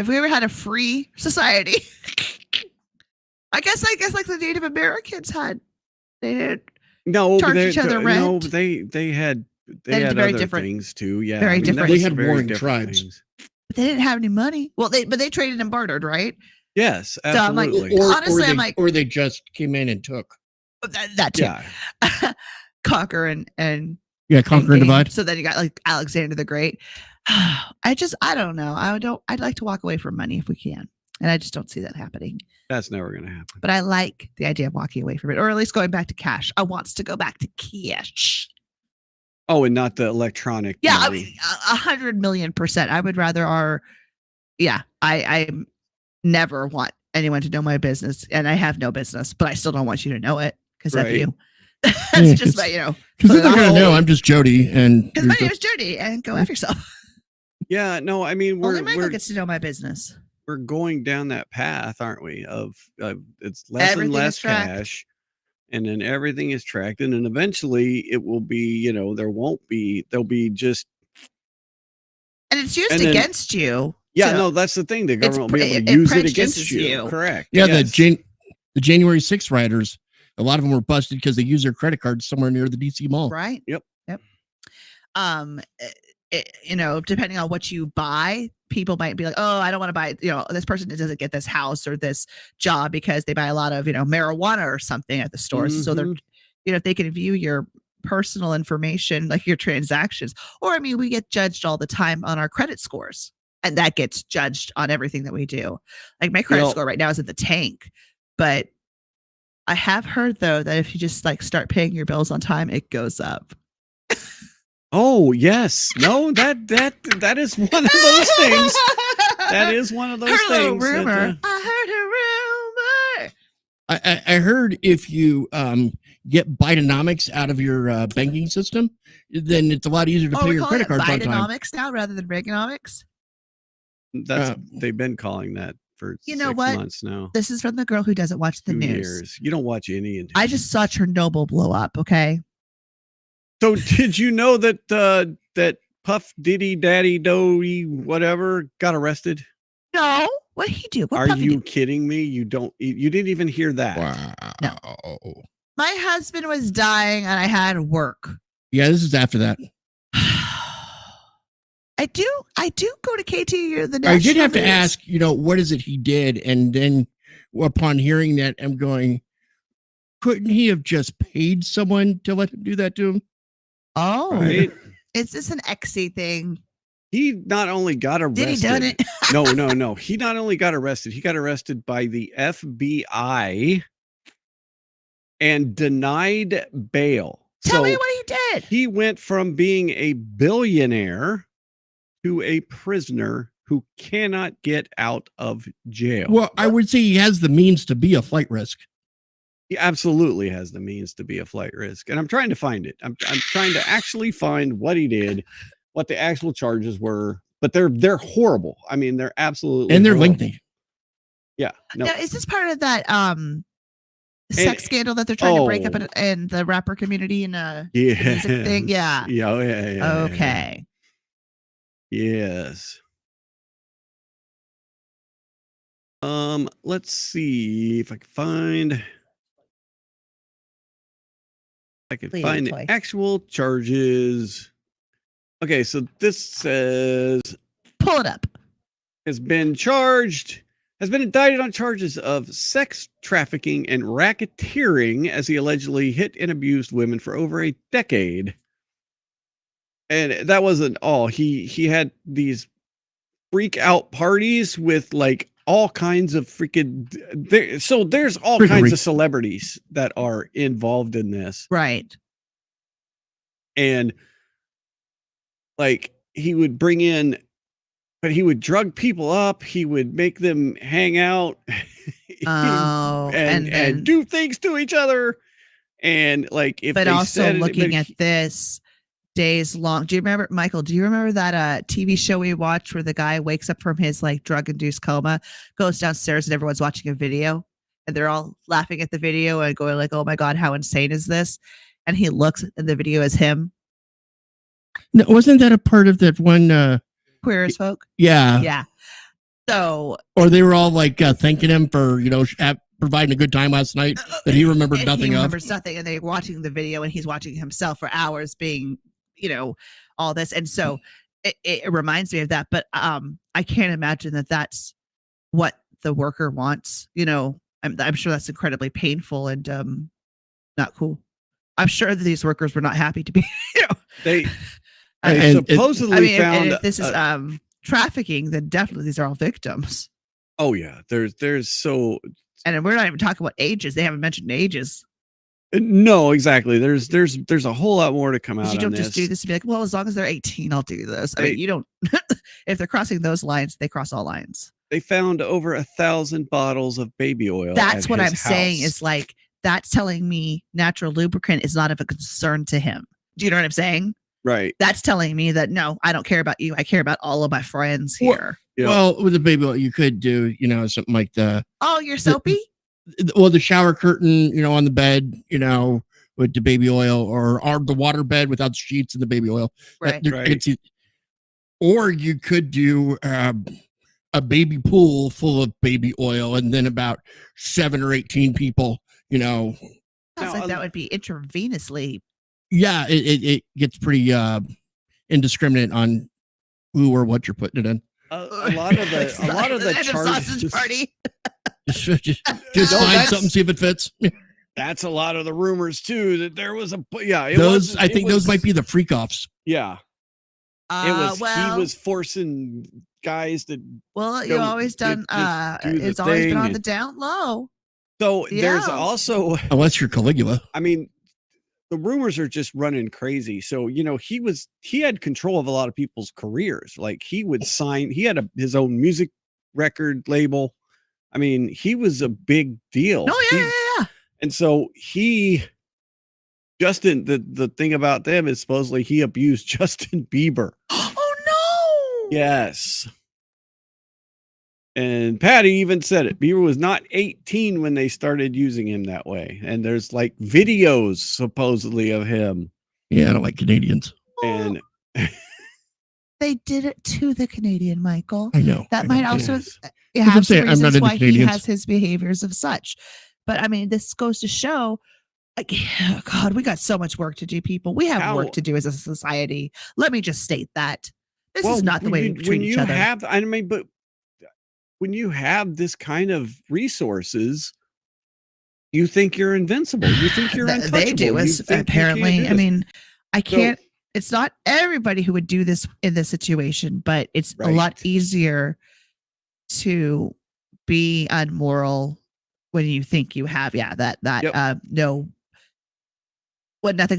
we ever had a free society? I guess like the Native Americans had. They didn't charge each other rent. No, they had very other different things too. Yeah, very different. They had warring tribes, but they didn't have any money. Well, they traded and bartered, right? Yes, absolutely. So I'm like, or they just came in and took that too. Yeah. Conquer and conquer and divide. So then you got like Alexander the Great. I don't know. I'd like to walk away from money if we can. And I just don't see that happening. That's never going to happen. But I like the idea of walking away from it, or at least going back to cash. I want to go back to cash. Oh, and not the electronic. Yeah, money. I mean, 100,000,000%. I would rather I never want anyone to know my business, and I have no business, but I still don't want you to know it because of you. That's just my, because they're going to know I'm just Jody, and because my name is Jody, and go F yourself. Yeah, no, I mean, only Michael gets to know my business. We're going down that path, aren't we? Of it's less and less cash, and then everything is tracked, and then eventually it will be, there'll be just, and it's used against you. Yeah, no, that's the thing. The government will be able to use it against you. Correct. Yeah, yes. The January 6th rioters, a lot of them were busted because they used their credit cards somewhere near the DC mall. Right. Yep. Depending on what you buy, people might be like, oh, I don't want to buy, this person doesn't get this house or this job because they buy a lot of, marijuana or something at the store. Mm-hmm. So they're, if they can view your personal information, like your transactions, or, we get judged all the time on our credit scores, and that gets judged on everything that we do. Like my credit score right now is at the tank, but I have heard though, that if you just start paying your bills on time, it goes up. Oh, yes. No, that is one of those things. That is one of those things. Rumor. I heard a rumor. I heard if you get Bidenomics out of your banking system, then it's a lot easier to pay your credit cards on time. Bidenomics now rather than Reaganomics? They've been calling that for 6 months now. This is from the girl who doesn't watch the 2 news. Years. You don't watch any. I just saw Chernobyl blow up, okay? So did you know that that Puff Diddy Daddy Doe whatever got arrested? No. What did he do? Are you kidding me? You didn't even hear that. Wow. No. My husband was dying and I had work. Yeah, this is after that. I do go to KT the national I did have news. to ask, what is it he did? And then upon hearing that, I'm going, couldn't he have just paid someone to let him do that to him? Oh, right. Is this an XC thing? He not only got arrested. Did he done it? No. He not only got arrested, he got arrested by the FBI and denied bail. Tell me what he did. He went from being a billionaire to a prisoner who cannot get out of jail. Well, I would say he has the means to be a flight risk. He absolutely has the means to be a flight risk. And I'm trying to find it. I'm trying to actually find what he did, what the actual charges were, but they're horrible. I mean, they're absolutely and they're horrible. lengthy. Yeah. No. Now, is this part of that sex scandal that they're trying to break up in the rapper community and music thing? Yeah. Yeah. Okay. Yes. Let's see if I can find. I can Please, find the toy. actual charges. Okay, so this says Pull it up. has been indicted on charges of sex trafficking and racketeering as he allegedly hit and abused women for over a decade. And that wasn't all. He had these freak out parties with like all kinds of freaking so there's all kinds of celebrities that are involved in this. Right. And like he would bring in, but he would drug people up, he would make them hang out and do things to each other. And like if but they also said looking at this days long. Do you remember, Michael, do you remember that TV show we watched where the guy wakes up from his like drug induced coma, goes downstairs and everyone's watching a video and they're all laughing at the video and going like, oh my God, how insane is this? And he looks and the video is him. No, wasn't that a part of that one Queer as Folk? Yeah. Yeah. So or they were all like thanking him for, providing a good time last night that he remembered nothing he of. remembers nothing, and they're watching the video and he's watching himself for hours being, all this. And so it reminds me of that, but I can't imagine that that's what the worker wants. I'm sure that's incredibly painful and not cool. I'm sure that these workers were not happy to be, They supposedly found if this is trafficking, then definitely these are all victims. Oh yeah, there's so, and we're not even talking about ages. They haven't mentioned ages. No, exactly. There's a whole lot more to come out. You don't on just do this and be like, well, as long as they're 18, I'll do this. I mean, you don't. If they're crossing those lines, they cross all lines. They found over 1,000 bottles of baby oil. That's what I'm saying. Is like that's telling me natural lubricant is not of a concern to him. Do you know what I'm saying? Right. That's telling me that no, I don't care about you. I care about all of my friends here. Well, with the baby oil, you could do, something like you're soapy. The shower curtain, on the bed, with the baby oil, or the water bed without the sheets and the baby oil. Right. Or you could do a baby pool full of baby oil, and then about 7 or 18 people, Sounds like that would be intravenously. Yeah, it gets pretty indiscriminate on who or what you're putting it in. A lot of the charges. Party. just find something, see if it fits. That's a lot of the rumors too. That there was I think those might be the freak offs. Yeah. He was forcing guys to. Well, you've always done. It's always been on the down low. So there's also, unless you're Caligula. I mean, the rumors are just running crazy. So he had control of a lot of people's careers. Like he would sign. He had his own music record label. I mean, he was a big deal. Oh yeah. And so Justin, the thing about them is supposedly he abused Justin Bieber. Oh no. Yes. And Patty even said it. Bieber was not 18 when they started using him that way. And there's like videos supposedly of him. Yeah, I don't like Canadians. And they did it to the Canadian, Michael. I know. That might also I'm have saying, I'm not why Canadians. He has his behaviors of such. But I mean, this goes to show, like, God, we got so much work to do, people. We have work to do as a society. Let me just state that. This is not the way we treat each other. But when you have this kind of resources, you think you're invincible. You think you're untouchable. They do, apparently. I mean, I can't. It's not everybody who would do this in this situation, but it's a lot easier to be unmoral when you think you have, nothing's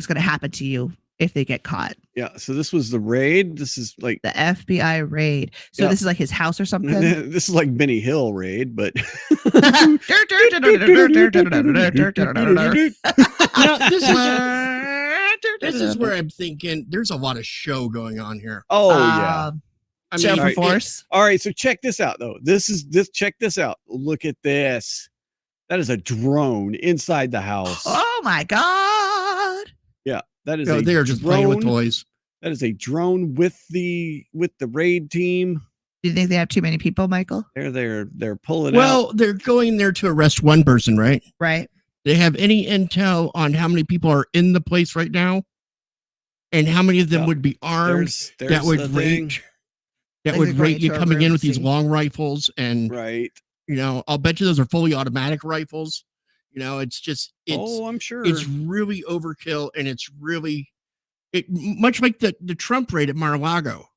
going to happen to you if they get caught. Yeah. So this was the raid. This is like the FBI raid. So this is like his house or something. This is like Benny Hill raid, but this is where I'm thinking there's a lot of show going on here. Oh yeah. I mean, force. All right, so check this out though. Check this out. Look at this. That is a drone inside the house. Oh my God. Yeah, that is they are just playing with toys. That is a drone with the raid team. Do you think they have too many people, Michael? They're pulling out. Well, they're going there to arrest one person, right? Right. They have any intel on how many people are in the place right now, and how many of them would be armed? There's that would the thing. rate. That Like would they're rate going you to a coming room in to with these see. long rifles, and Right. I'll bet you those are fully automatic rifles. It's just I'm sure. it's really overkill, and it's really much like the Trump raid at Mar-a-Lago.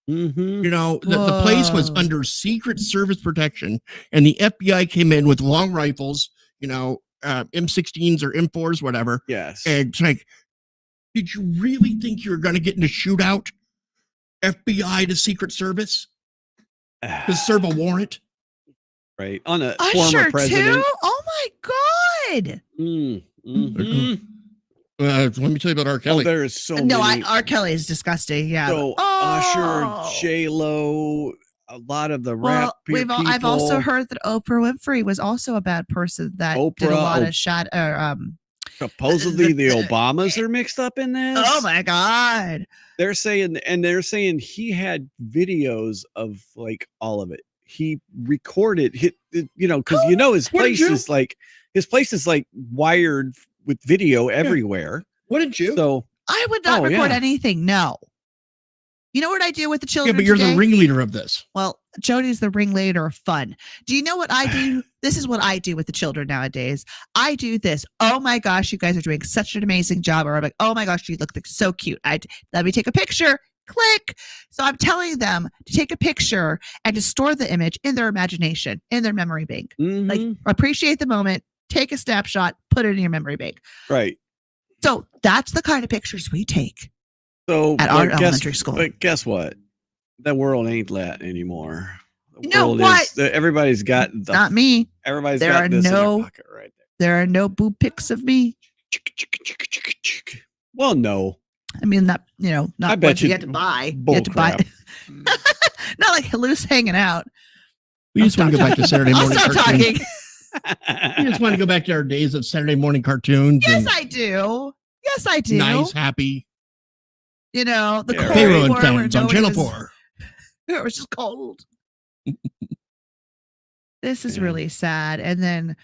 Mm-hmm. The place was Whoa. under Secret Service protection, and the FBI came in with long rifles, M16s or M4s, whatever. Yes. And it's like, did you really think you were going to get in a shootout? FBI to Secret Service to serve a warrant? Right. On a Usher former president. too? Oh my God. Mm-hmm. Let me tell you about R. Kelly. There is so No, many. R. Kelly is disgusting. Yeah. So Usher, J-Lo, a lot of the rap people. I've also heard that Oprah Winfrey was also a bad person that did a lot of supposedly the Obamas are mixed up in this. Oh my God. They're saying he had videos of like all of it. He recorded because his place is like wired with video everywhere. Wouldn't you? So I would not record anything. No. You know what I do with the children? Yeah, but you're today? the ringleader of this. Well, Jody's the ringleader of fun. Do you know what I do? This is what I do with the children nowadays. I do this. Oh my gosh, you guys are doing such an amazing job. Or I'm like, oh my gosh, you look so cute. Let me take a picture. Click. So I'm telling them to take a picture and to store the image in their imagination, in their memory bank. Mm-hmm. Like, appreciate the moment, take a snapshot, put it in your memory bank. Right. So that's the kind of pictures we take. So at our elementary school. But guess what? The world ain't that anymore. The You know world what? Everybody's got Not me. Everybody's There got are this in no- their pocket right there. There are no boob pics of me. Well, no. I mean, not I bet what you you- had to buy. bull You had to buy. crap. Not like loose hanging out. We just want to go back to Saturday I'll morning stop cartoons. talking. We just want to go back to our days of Saturday morning cartoons. Yes, and I do. Yes, I do. nice, happy The Yeah, Cold right. payroll War where fans on nobody Channel was- 4. It was just cold. This is really sad. And then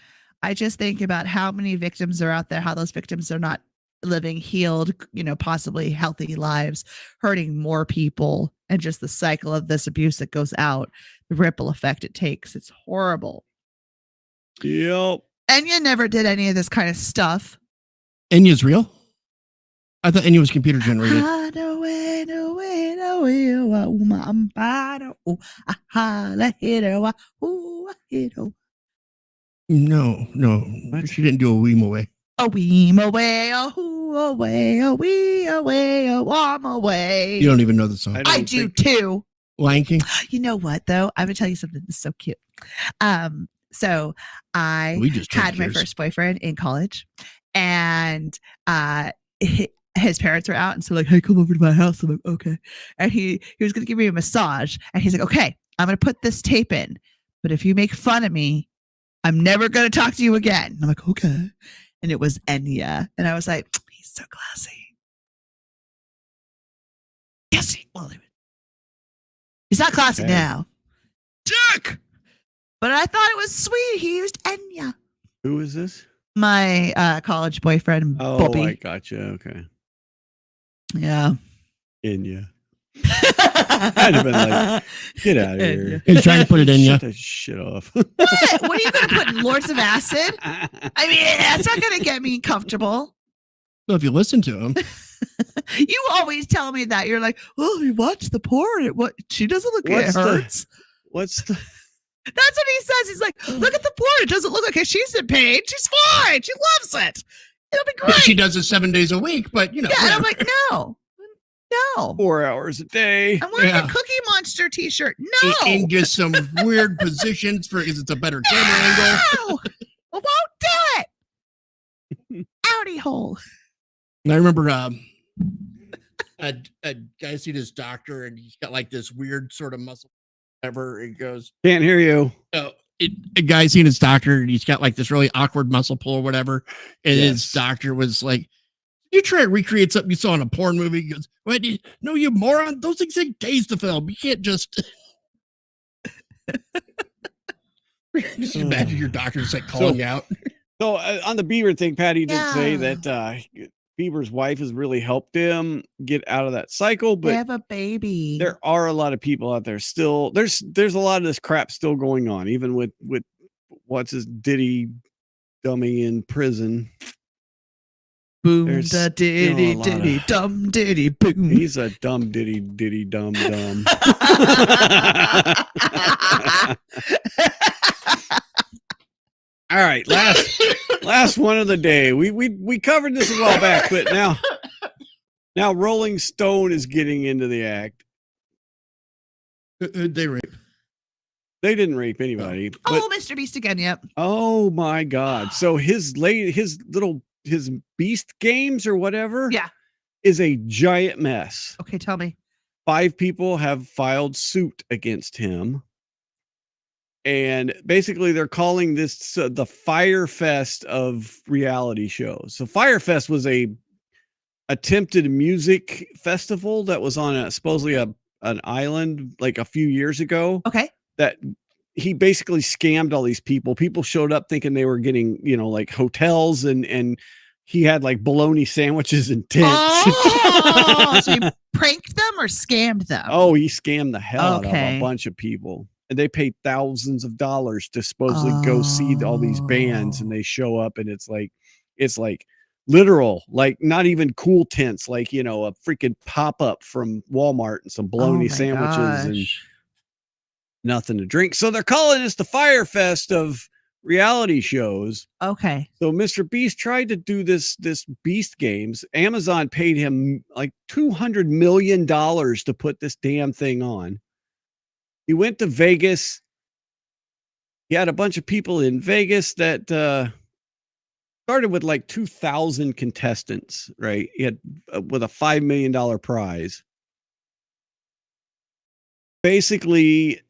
I just think about how many victims are out there, how those victims are not living healed, possibly healthy lives, hurting more people, and just the cycle of this abuse that goes out, the ripple effect it takes. It's horrible. Yep. And you never did any of this kind of stuff. Enya's real? I thought Enya was computer generated. No. What? She didn't do a Weem away. A weem away, a who away, a wee away, a wom away. You don't even know the song. I do too. Lion King? You know what though? I'm gonna tell you something that's so cute. So I We just had my yours. first boyfriend in college, and his parents were out, and so like, hey, come over to my house. I'm like, okay. And he was gonna give me a massage, and he's like, okay, I'm gonna put this tape in, but if you make fun of me, I'm never gonna talk to you again. And I'm like, okay. And it was Enya, and I was like, he's so classy. Yes, he's not classy Okay. now. Dick. But I thought it was sweet. He used Enya. Who is this? My college boyfriend, Oh, Bobby. I gotcha. Okay. Yeah. Enya. I'd have been like, get out of here. He's trying to put it in you. Shut that shit off. What? What are you going to put in Lords of Acid? I mean, that's not going to get me comfortable. Well, if you listen to him, You always tell me that. You're like, oh, you watch the porn. What? She doesn't look like it What's the- hurts. What's the That's what he says. He's like, look at the porn. It doesn't look like she's in pain. She's fine. She loves it. It'll be great. she does it 7 days a week, but Yeah, and I'm whatever. like, no. 4 hours a day? I'm wearing Yeah. a Cookie Monster t-shirt. No. And get some weird positions because it's a better camera angle. No. I won't do it. Outie hole. And I remember a guy seen his doctor, and he's got like this weird sort of muscle. Whatever. He goes, Can't hear you. a guy seen his doctor, and he's got like this really awkward muscle pull or whatever. And his Yes. doctor was like, You try to recreate something you saw in a porn movie. He goes, "What? No, you moron! Those things take days to film. You can't just." Just imagine your doctor's like calling you out. So on the Bieber thing, Patty did say that Bieber's wife has really helped him get out of that cycle. But they have a baby. There are a lot of people out there still. There's a lot of this crap still going on, even with what's his Diddy dummy in prison. Boom da diddy diddy dum diddy boom. He's a dumb diddy diddy dum dum. All right, last one of the day. We covered this a while back, but now Rolling Stone is getting into the act. They rape. They didn't rape anybody. Oh, Mr. Beast again. Yep. Oh my God! So his Beast Games or whatever, is a giant mess. Okay, tell me. 5 people have filed suit against him. And basically, they're calling this the Fire Fest of reality shows. So Firefest was a attempted music festival that was on supposedly an island like a few years ago. Okay. That he basically scammed all these people. People showed up thinking they were getting, like hotels and he had like bologna sandwiches and tents. Oh, so he pranked them or scammed them? Oh, he scammed the hell out of a bunch of people. And they paid thousands of dollars to supposedly go see all these bands, and they show up and it's like literal, like not even cool tents, like, a freaking pop-up from Walmart and some bologna sandwiches and nothing to drink. So they're calling this the Fire Fest of reality shows. Okay. So Mr. Beast tried to do this Beast Games. Amazon paid him like $200 million to put this damn thing on. He went to Vegas. He had a bunch of people in Vegas that started with like 2,000 contestants, right? He had with a $5 million prize. Basically,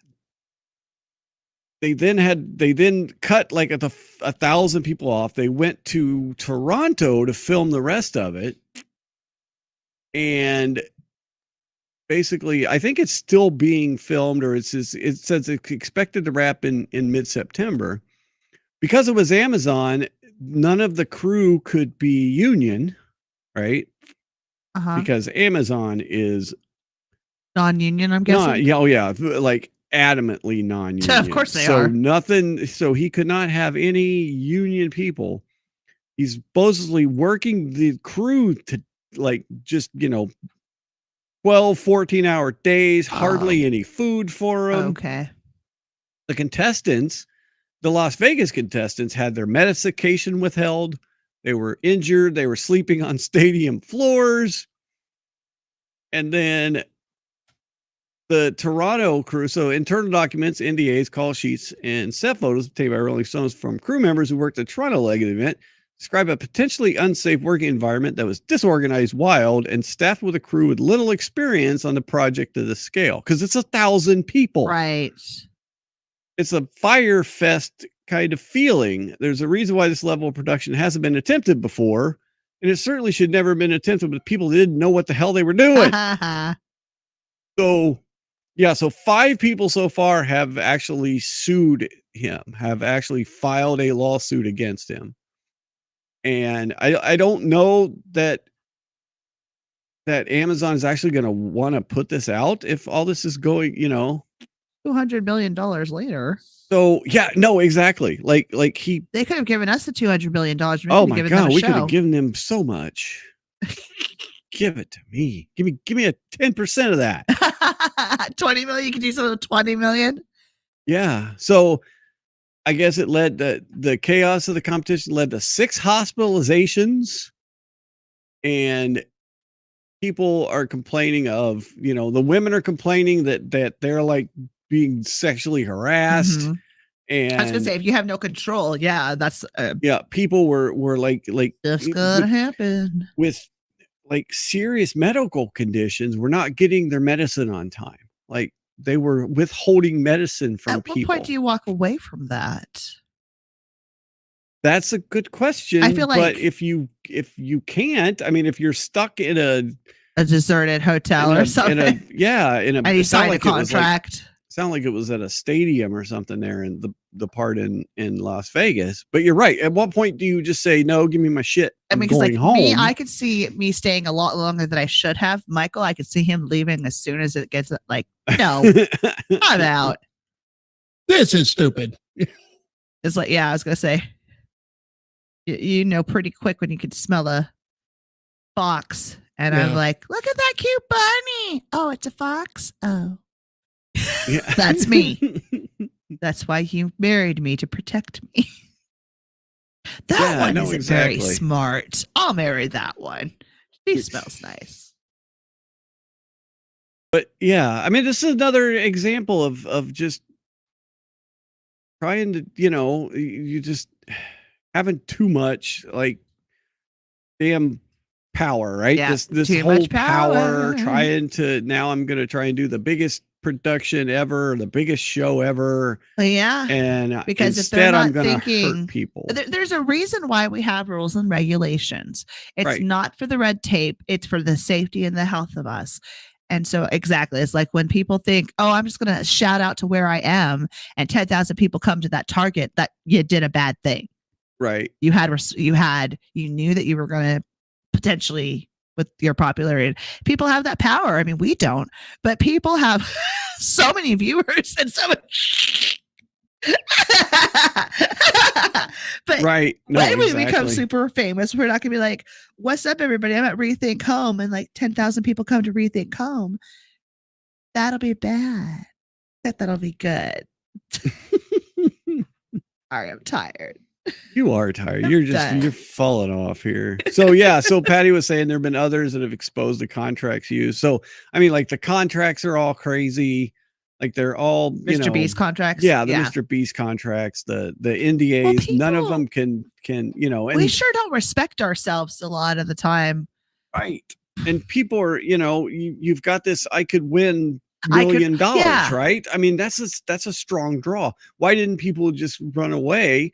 they then cut like 1,000 people off. They went to Toronto to film the rest of it. And basically, I think it's still being filmed, or it says it's expected to wrap in mid-September. Because it was Amazon, none of the crew could be union, right? Because Amazon is non-union, I'm guessing. Like adamantly non-union. Of course they are. So he could not have any union people. He's supposedly working the crew to like just 12, 14-hour days, hardly any food for them. Okay. The contestants, the Las Vegas contestants, had their medication withheld. They were injured. They were sleeping on stadium floors. And then the Toronto crew, so internal documents, NDAs, call sheets, and set photos obtained by Rolling Stones from crew members who worked at the Toronto leg of the event describe a potentially unsafe working environment that was disorganized, wild, and staffed with a crew with little experience on the project of this scale. Because it's 1,000 people. Right. It's a Fire Fest kind of feeling. There's a reason why this level of production hasn't been attempted before. And it certainly should never have been attempted, but people didn't know what the hell they were doing. So 5 people so far have actually sued him, have actually filed a lawsuit against him. And I don't know that Amazon is actually going to want to put this out if all this is going, $200 million later. So no, exactly. Like they could have given us the $200 million. Oh my God, we could have given them so much. Give it to me. Give me a 10% of that. 20 million. You could do something with 20 million. Yeah. So I guess it led the chaos of the competition led to 6 hospitalizations, and people are complaining of, the women are complaining that they're like being sexually harassed. Mm-hmm. And I was gonna say, if you have no control, that's people were like that's gonna happen with like serious medical conditions. Were not getting their medicine on time. Like they were withholding medicine from people. At what point do you walk away from that? That's a good question. I feel like but if you can't, I mean, if you're stuck in a deserted hotel or something, and you sign a contract. Sound like it was at a stadium or something there in the part in Las Vegas. But you're right. At what point do you just say, no, give me my shit? I'm going home. Me, I could see me staying a lot longer than I should have. Michael, I could see him leaving as soon as it gets like, no, I'm out. This is stupid. It's like, yeah, I was gonna say, you know, pretty quick when you could smell a fox, and I'm like, look at that cute bunny. Oh, it's a fox. Oh. Yeah. That's me. That's why you married me, to protect me. That one isn't very smart. I'll marry that one. She smells nice. But yeah, I mean, this is another example of just trying to, you just having too much like damn power, right? Yeah, this too whole much power. trying to, now I'm going to try and do the biggest production ever, the biggest show ever. Yeah. And because instead, if they're not I'm going to thinking, hurt people. There's a reason why we have rules and regulations. It's not for the red tape. It's for the safety and the health of us. And so exactly, it's like when people think, oh, I'm just going to shout out to where I am, and 10,000 people come to that target, that you did a bad thing. Right. You knew that you were going to potentially, with your popularity, people have that power. I mean, we don't, but people have so many viewers and so much. But when we become super famous, we're not gonna be like, what's up, everybody? I'm at Rethink Home, and like 10,000 people come to Rethink Home. That'll be bad. That'll be good. All right, I'm tired. You are tired. You're falling off here. So yeah, so Patty was saying there have been others that have exposed the contracts used. So I mean, like the contracts are all crazy. Like they're all Mr. Beast contracts. Yeah, the Mr. Beast contracts, the NDAs, none of them can and we sure don't respect ourselves a lot of the time. Right. And people are, you've got this, I could win $1 million, right? I mean, that's a strong draw. Why didn't people just run away?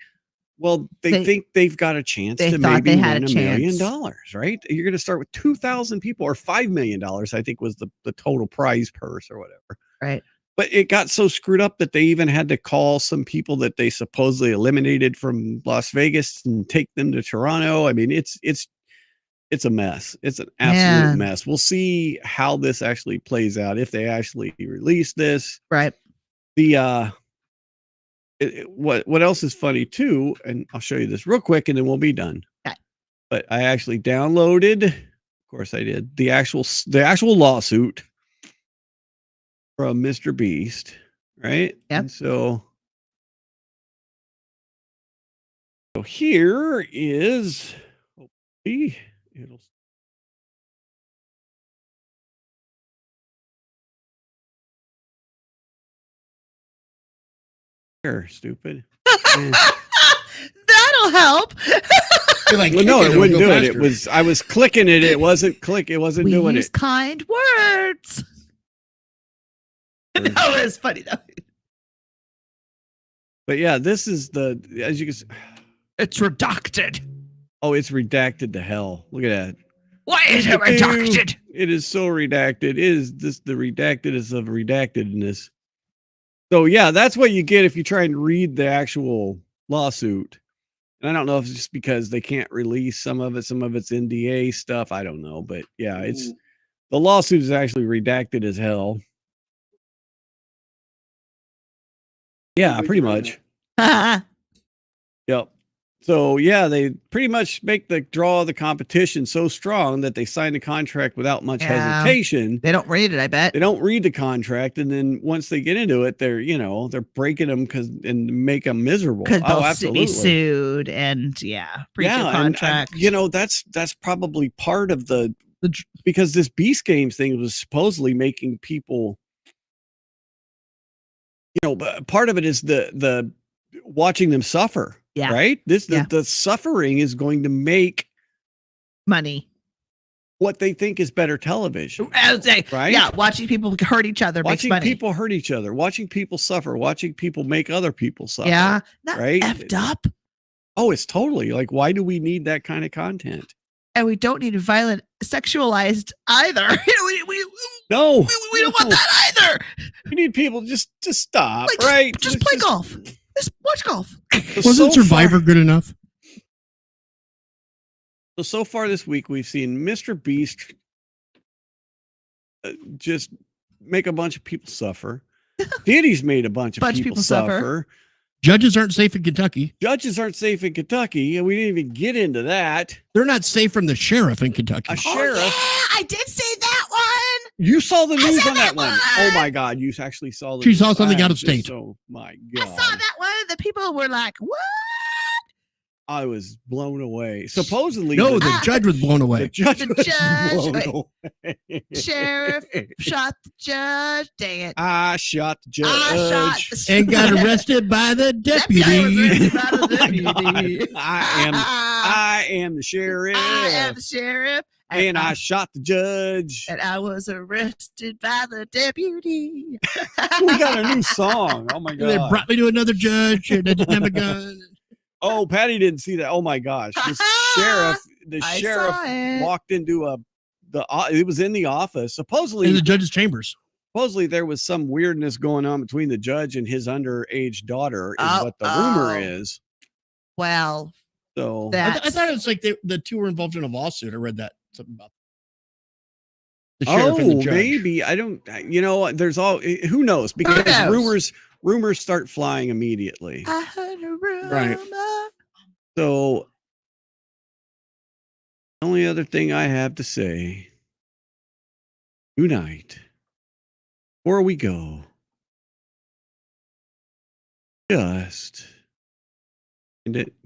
Well, they think they've got a chance to maybe win $1 million, right? You're going to start with 2,000 people, or $5 million, I think was the total prize purse or whatever. Right. But it got so screwed up that they even had to call some people that they supposedly eliminated from Las Vegas and take them to Toronto. I mean, it's a mess. It's an absolute mess. We'll see how this actually plays out, if they actually release this. Right. What else is funny too, and I'll show you this real quick and then we'll be done. Okay. But I actually downloaded, of course I did, the actual lawsuit from Mr. Beast, right? Yep. And so here is, hopefully it'll. Stupid. That'll help. Well, no, it wouldn't do it. I was clicking it. It wasn't doing it. Kind words. No, it's funny though. But yeah, this is as you can see, it's redacted. Oh, it's redacted to hell. Look at that. Why is it redacted? It is so redacted. It is the redactedness of redactedness. So yeah, that's what you get if you try and read the actual lawsuit. And I don't know if it's just because they can't release some of it's NDA stuff. I don't know, but yeah, the lawsuit is actually redacted as hell. Yeah, pretty much. Yep. So yeah, they pretty much make the draw of the competition so strong that they sign the contract without much hesitation. They don't read it, I bet. They don't read the contract, and then once they get into it, they're breaking them and make them miserable. Because they'll be sued and breach of contract. And that's probably part of because this Beast Games thing was supposedly making people. Part of it is the watching them suffer. Yeah. Right. The suffering is going to make money. What they think is better television. Right. Yeah. Watching people hurt each other makes money. Watching people hurt each other. Watching people suffer. Watching people make other people suffer. Yeah. Right. Effed up. Oh, it's totally like, why do we need that kind of content? And we don't need violent, sexualized either. We No, don't want that either. We need people just to stop, Like, right? Just play golf. Just watch golf. Wasn't Survivor good enough? So far this week, we've seen Mr. Beast just make a bunch of people suffer. Diddy's made a bunch of people suffer. Judges aren't safe in Kentucky. Judges aren't safe in Kentucky, and we didn't even get into that. They're not safe from the sheriff in Kentucky. A sheriff. Yeah, I did see that one. You saw the news on that one. Oh my God, you actually saw the She news. saw something out of state. Oh my God. I saw that one. The people were like, what? I was blown away. Supposedly. No, the judge was blown away. The judge The was judge, blown away. Sheriff shot the judge. Dang it. I shot the judge. I shot the And got arrested by the deputy. I am the sheriff. I am the sheriff. And I shot the judge. And I was arrested by the deputy. We got a new song. Oh my God. They brought me to another judge and I didn't have a gun. Oh, Patty didn't see that. Oh my gosh. The sheriff walked into it was in the office. Supposedly in the judge's chambers. Supposedly there was some weirdness going on between the judge and his underage daughter is what the rumor is. Well, so I thought it was like the two were involved in a lawsuit. I read that something about the sheriff and the judge. Maybe I don't. There's all who knows because rumors start flying immediately. I heard a rumor. Right. So the only other thing I have to say tonight, before we go, just.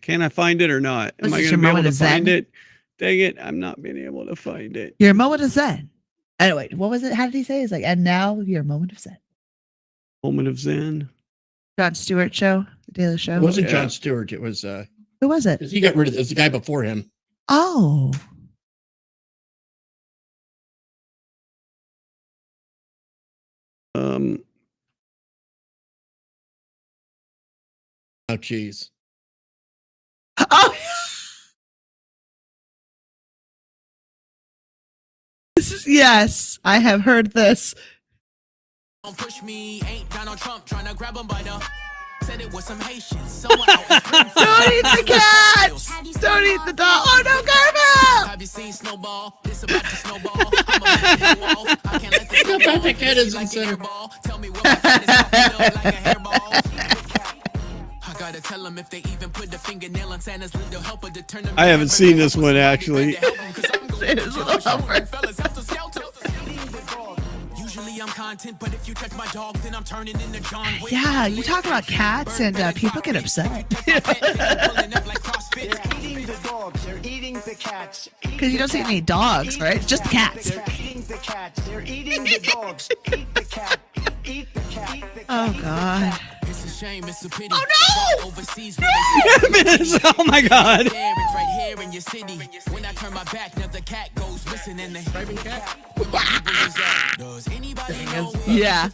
Can I find it or not? Am I going to be able to find it? Dang it. I'm not being able to find it. Your moment of zen. Anyway, what was it? How did he say? It's like, and now your moment of zen. Moment of zen. Jon Stewart show, the Daily Show. It wasn't Jon Stewart. It was who was it? He got rid of it was the guy before him. Oh. Oh geez. Oh. Yes, I have heard this. Don't push me, ain't Donald Trump trying to grab him by the. Said it was some Haitians. Someone out in Don't eat the cats. Don't eat the dog. Oh no, Garfield! Have you seen Snowball? It's about to snowball. I'm a I can't let How about the cat is in center? Tell me what my cat is popping up like a hairball. I gotta tell them if they even put the fingernail on Santa's little helper to turn them. I haven't seen this one actually. Usually I'm content, but if you touch my dog, then I'm turning into John Wick. Yeah, you talk about cats and people get upset. They're eating the dogs. They're eating the cats. Because you don't see any dogs, right? It's just the cats. They're eating the cats. They're eating the dogs. Eat the cat. Eat the cat. Oh God. It's a shame, it's a pity. Oh no! Overseas, Oh my God. it's right here in your city. When I turn my back, now the cat goes missing in the driving cat. Does anybody know Yeah.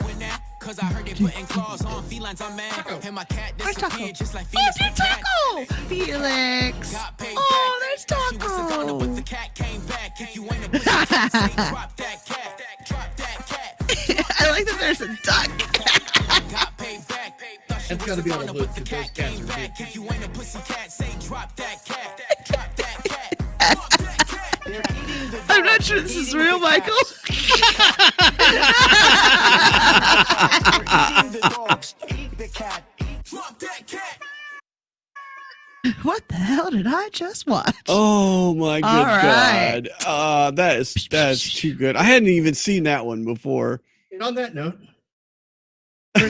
Cause I heard it putting claws on felines, I'm mad. And my cat Where's Taco? disappeared just like Oh, Felix there's the cat. Taco! Felix. Got paid Oh, back. there's She was a goner, but the Taco. cat came back. If you ain't a pussy cat, say drop that cat. Drop that cat. I like that there's a duck. Got paid back. That's gotta be on the But loop the because those cat cats came are back. big. If you ain't a pussy cat, say drop that cat. Drop that cat. Drop that cat. They're eating the dogs. I'm not sure this is real, Michael. They're eating the dogs. Eat the cat. Drop that cat. What the hell did I just watch? Oh my good All right. God. That's too good. I hadn't even seen that one before. And on that note,